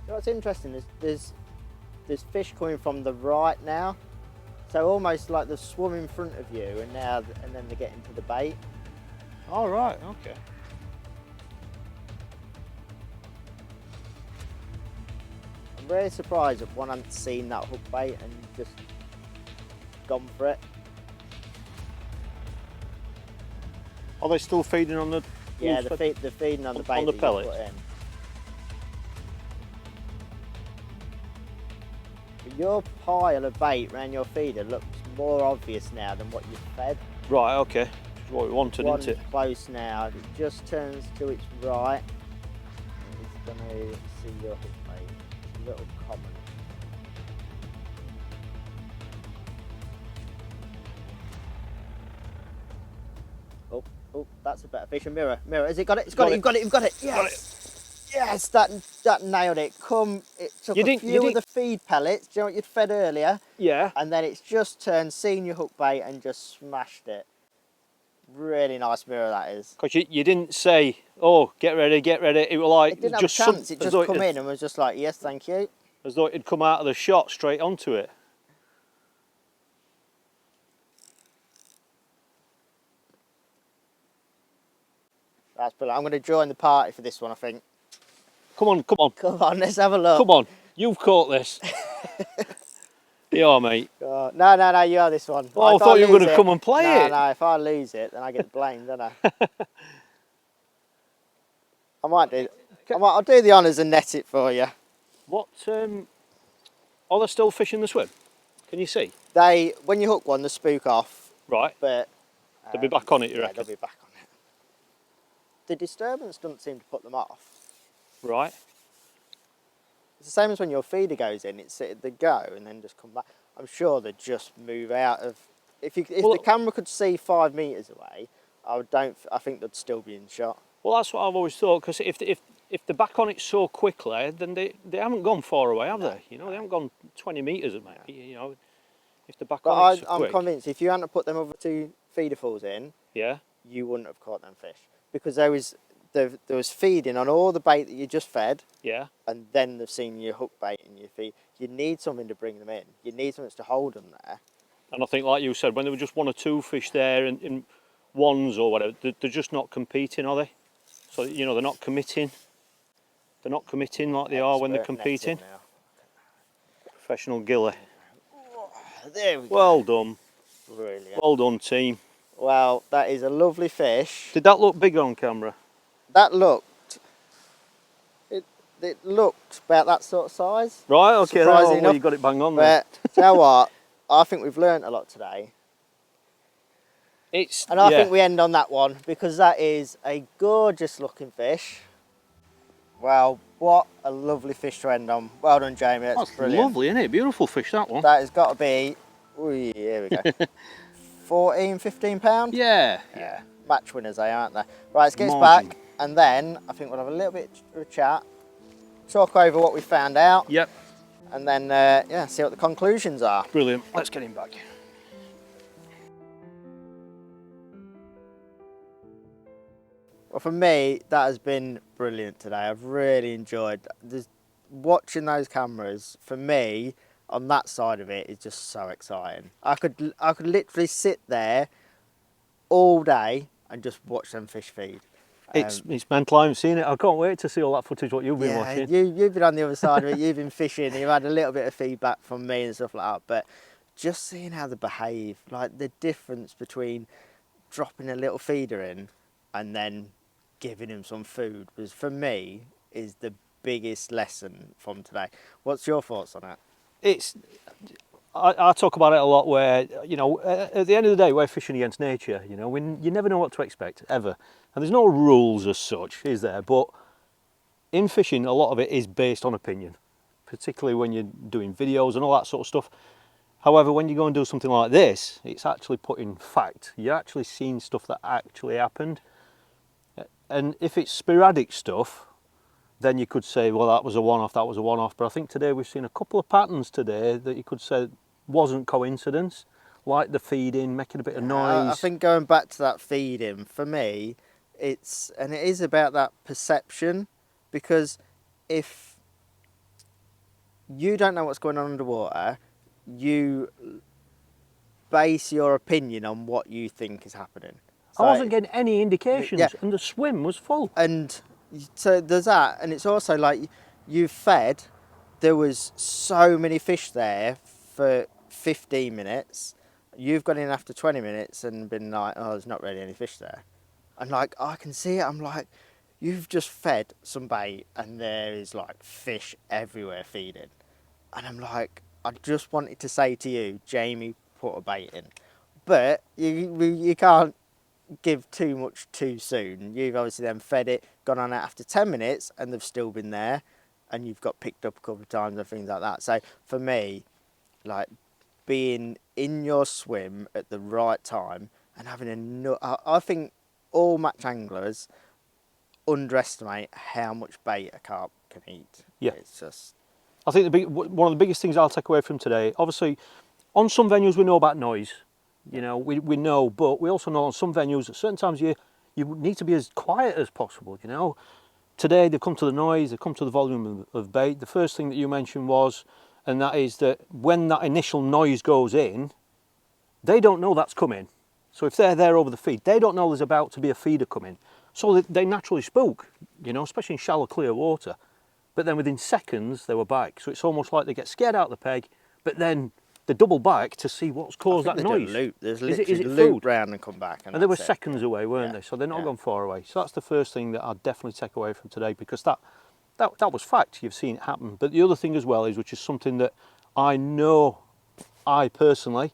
You know what's interesting is there's there's fish coming from the right now, so almost like they swum in front of you, and then they get into the bait. All right, okay. I'm really surprised that one hadn't seen that hook bait and just gone for it. Are they still feeding on the? Yeah, they're feeding on the bait on the that you pellet. put in. But your pile of bait around your feeder looks more obvious now than what you've fed. Right, okay. Which is what we wanted, One's isn't it? close now. It just turns to its right. It's going to see your hook bait. It's a little common. Oh, that's a better fish. A mirror. Has it got it? It's got it. You've got it. Yes. Yes, that nailed it. It took a few of the feed pellets. Do you know what you'd fed earlier? Yeah. And then it's just turned, seen your hook bait and just smashed it. Really nice mirror that is. Because you didn't say, oh, get ready. It was like, It didn't have just a chance. It just come in and was just like, yes, thank you. As though it had come out of the shot straight onto it. That's brilliant. I'm going to join the party for this one, I think. Come on. Come on, let's have a look. Come on, you've caught this. Yeah, mate. No, you have this one. Oh, I thought you were going to come and play it. No, if I lose it, then I get blamed, don't I? I'll do the honours and net it for you. What, are there still fish in the swim? Can you see? When you hook one, they spook off. Right. But they'll be back on it, you yeah, reckon? they'll be back on it. The disturbance doesn't seem to put them off. Right. It's the same as when your feeder goes in. They go and then just come back. I'm sure they just move out of. If the camera could see 5 metres away, I think they'd still be in shot. Well, that's what I've always thought. Because if they're back on it so quickly, then they haven't gone far away, have they? You know, they haven't gone 20 metres maybe. You know, if they're back on it so quick. I'm convinced if you hadn't put them other 2 feeder falls in, yeah, you wouldn't have caught them fish because there was feeding on all the bait that you just fed. Yeah. And then they've seen your hook bait and your feed. You need something to bring them in. You need something to hold them there. And I think, like you said, when there were just 1 or 2 fish there in ones or whatever, they're just not competing, are they? So, you know, they're not committing. They're not committing like they are when they're competing. Professional gilly. There we go. Well done. Brilliant. Well done, team. Well, that is a lovely fish. Did that look big on camera? That looked about that sort of size. Right, okay, Surprisingly well, you got it bang on there. But you know what? I think we've learnt a lot today. And I think we end on that one because that is a gorgeous looking fish. Well, what a lovely fish to end on. Well done, Jamie. That's brilliant. Lovely, isn't it? Beautiful fish, that one. That has got to be, here we go, 14, 15 pounds? Yeah. Match winners, they aren't they? Right, let's get us back and then I think we'll have a little bit of a chat, talk over what we found out. Yep. And then, see what the conclusions are. Brilliant. Let's get him back. Well, for me, that has been brilliant today. I've really enjoyed watching those cameras. For me, on that side of it, is just so exciting. I could literally sit there all day and just watch them fish feed. It's mental. I haven't seen it. I can't wait to see all that footage. What you've been watching. You've been on the other side of it. You've been fishing. You've had a little bit of feedback from me and stuff like that. But just seeing how they behave, like the difference between dropping a little feeder in and then giving him some food was, for me, is the biggest lesson from today. What's your thoughts on it? I talk about it a lot where, you know, at the end of the day, we're fishing against nature, you know, you never know what to expect, ever. And there's no rules as such, is there? But in fishing, a lot of it is based on opinion, particularly when you're doing videos and all that sort of stuff. However, when you go and do something like this, it's actually put in fact. You're actually seeing stuff that actually happened. And if it's sporadic stuff, then you could say, well, that was a one-off, that was a one-off. But I think today we've seen a couple of patterns today that you could say wasn't coincidence, like the feeding, making a bit of noise. I think going back to that feeding, for me, it is about that perception, because if you don't know what's going on underwater. You base your opinion on what you think is happening. I wasn't getting any indications, yeah. and the swim was full. And so there's that, and it's also like you fed. There was so many fish there for 15 minutes. You've gone in after 20 minutes and been like, oh, there's not really any fish there. And like, I can see it. I'm like, you've just fed some bait and there is like fish everywhere feeding. And I'm like, I just wanted to say to you, Jamie, put a bait in. But you can't give too much too soon. You've obviously then fed it, gone on it after 10 minutes and they've still been there. And you've got picked up a couple of times and things like that. So for me, like being in your swim at the right time and having I think all match anglers underestimate how much bait a carp can eat. Yeah. It's just... I think one of the biggest things I'll take away from today, obviously, on some venues we know about noise. You know, we know, but we also know on some venues at certain times you need to be as quiet as possible, you know. Today they've come to the noise, they've come to the volume of bait. The first thing that you mentioned was, and that is that when that initial noise goes in, they don't know that's coming. So if they're there over the feed, they don't know there's about to be a feeder coming. So they naturally spook, you know, especially in shallow, clear water. But then within seconds, they were back. So it's almost like they get scared out of the peg, but then they double back to see what's caused that noise. Loop. There's Is literally it loop food? round and come back. And they were that's it. seconds away, weren't they? So they're not gone far away. So that's the first thing that I'd definitely take away from today, because that was fact. You've seen it happen. But the other thing as well is, which is something that I know I personally,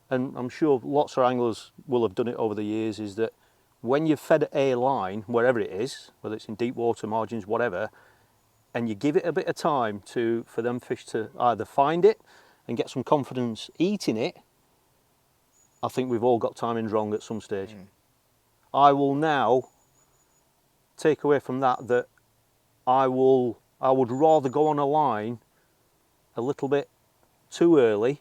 and I'm sure lots of anglers will have done it over the years, is that when you've fed a line, wherever it is, whether it's in deep water, margins, whatever, and you give it a bit of time for them fish to either find it and get some confidence eating it, I think we've all got timings wrong at some stage. I will now take away from that I would rather go on a line a little bit too early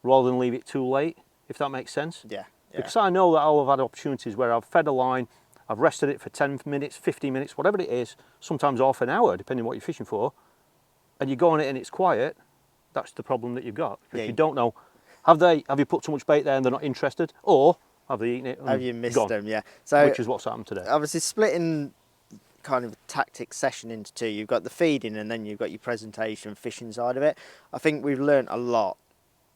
rather than leave it too late, if that makes sense. Yeah. Because I know that I'll have had opportunities where I've fed a line, I've rested it for 10 minutes, 15 minutes, whatever it is, sometimes half an hour, depending on what you're fishing for, and you go on it and it's quiet. That's the problem that you've got, because you don't know, have you put too much bait there and they're not interested, or have they eaten it and have you missed gone? them? Yeah. So which is what's happened today. Obviously, splitting kind of tactics session into two. You've got the feeding and then you've got your presentation, fishing side of it. I think we've learnt a lot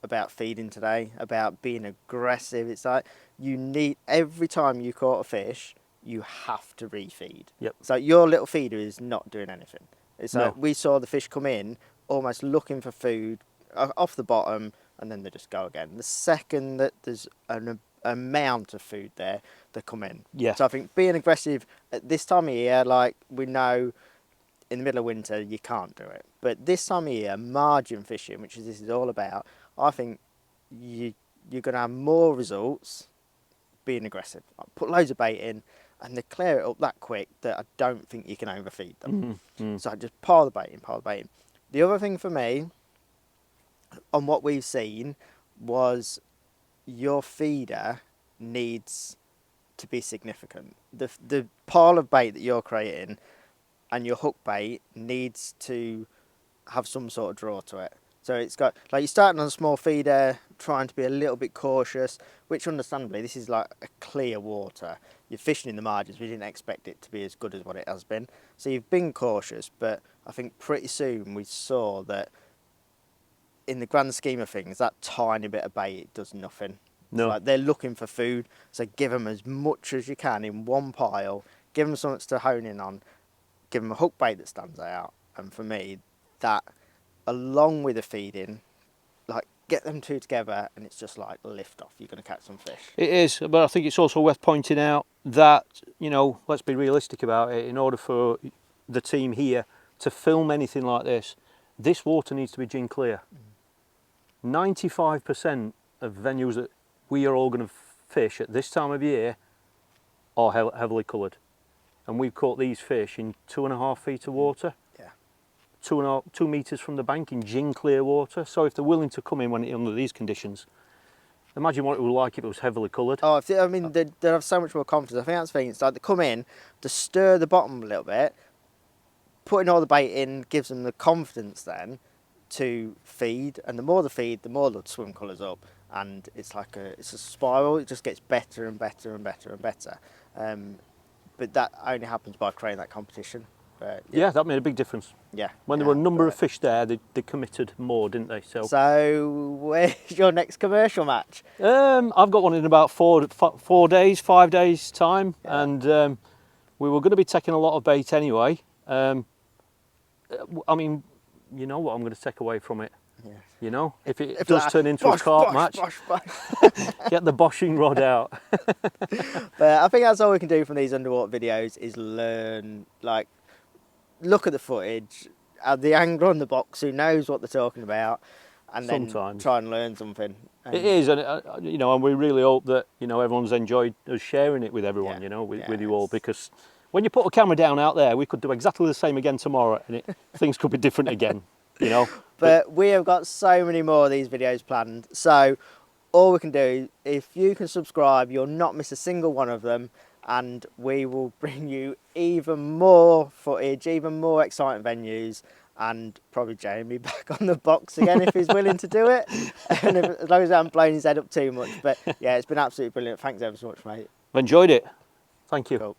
about feeding today, about being aggressive. It's like you need, every time you caught a fish, you have to refeed. Yep. So your little feeder is not doing anything. It's like No. we saw the fish come in almost looking for food off the bottom, and then they just go again. The second that there's an amount of food there, they come in. Yeah. So I think being aggressive at this time of year, like we know in the middle of winter you can't do it, but this time of year, margin fishing, which is this is all about, I think you're going to have more results being aggressive. Put loads of bait in and they clear it up that quick that I don't think you can overfeed them. So just pile the bait in. The other thing for me, on what we've seen, was your feeder needs to be significant. The pile of bait that you're creating and your hook bait needs to have some sort of draw to it. So it's got, like, you're starting on a small feeder, trying to be a little bit cautious, which understandably, this is like a clear water. You're fishing in the margins, we didn't expect it to be as good as what it has been. So you've been cautious, but I think pretty soon we saw that in the grand scheme of things, that tiny bit of bait, it does nothing. No. Like they're looking for food, so give them as much as you can in one pile, give them something to hone in on, give them a hook bait that stands out. And for me, that, along with the feeding, like get them two together and it's just like lift off, you're going to catch some fish. It is, but I think it's also worth pointing out that, you know, let's be realistic about it. In order for the team here to film anything like this water needs to be gin clear. 95% of venues that we are all going to fish at this time of year are heavily coloured, and we've caught these fish in 2.5 feet of water. 2 metres from the bank in gin clear water. So if they're willing to come in under these conditions, imagine what it would like if it was heavily coloured. Oh, I mean, they have so much more confidence. I think that's the thing. It's like they come in to stir the bottom a little bit, putting all the bait in gives them the confidence then, to feed, and the more the feed, the more the swim colours up, and it's like it's a spiral. It just gets better and better and better and better. But that only happens by creating that competition. Yeah, that made a big difference. Yeah. When there were a number of fish there, they committed more, didn't they? So where's your next commercial match? I've got one in about 5 days time, and we were going to be taking a lot of bait anyway. I mean, you know what I'm going to take away from it. Yeah. You know, if it does turn into a carp match, get the boshing rod out. But I think that's all we can do from these underwater videos is learn, like, look at the footage, the angler on the box who knows what they're talking about, and then try and learn something. It is, and you know, and we really hope that, you know, everyone's enjoyed us sharing it with everyone, you know, with you all, because when you put a camera down out there, we could do exactly the same again tomorrow, and things could be different again, you know. But we have got so many more of these videos planned, so all we can do, if you can subscribe, you'll not miss a single one of them, and we will bring you even more footage, even more exciting venues, and probably Jamie back on the box again if he's willing to do it, and as long as I haven't blown his head up too much. But yeah, it's been absolutely brilliant. Thanks ever so much, mate. I've enjoyed it. Thank you. Cool.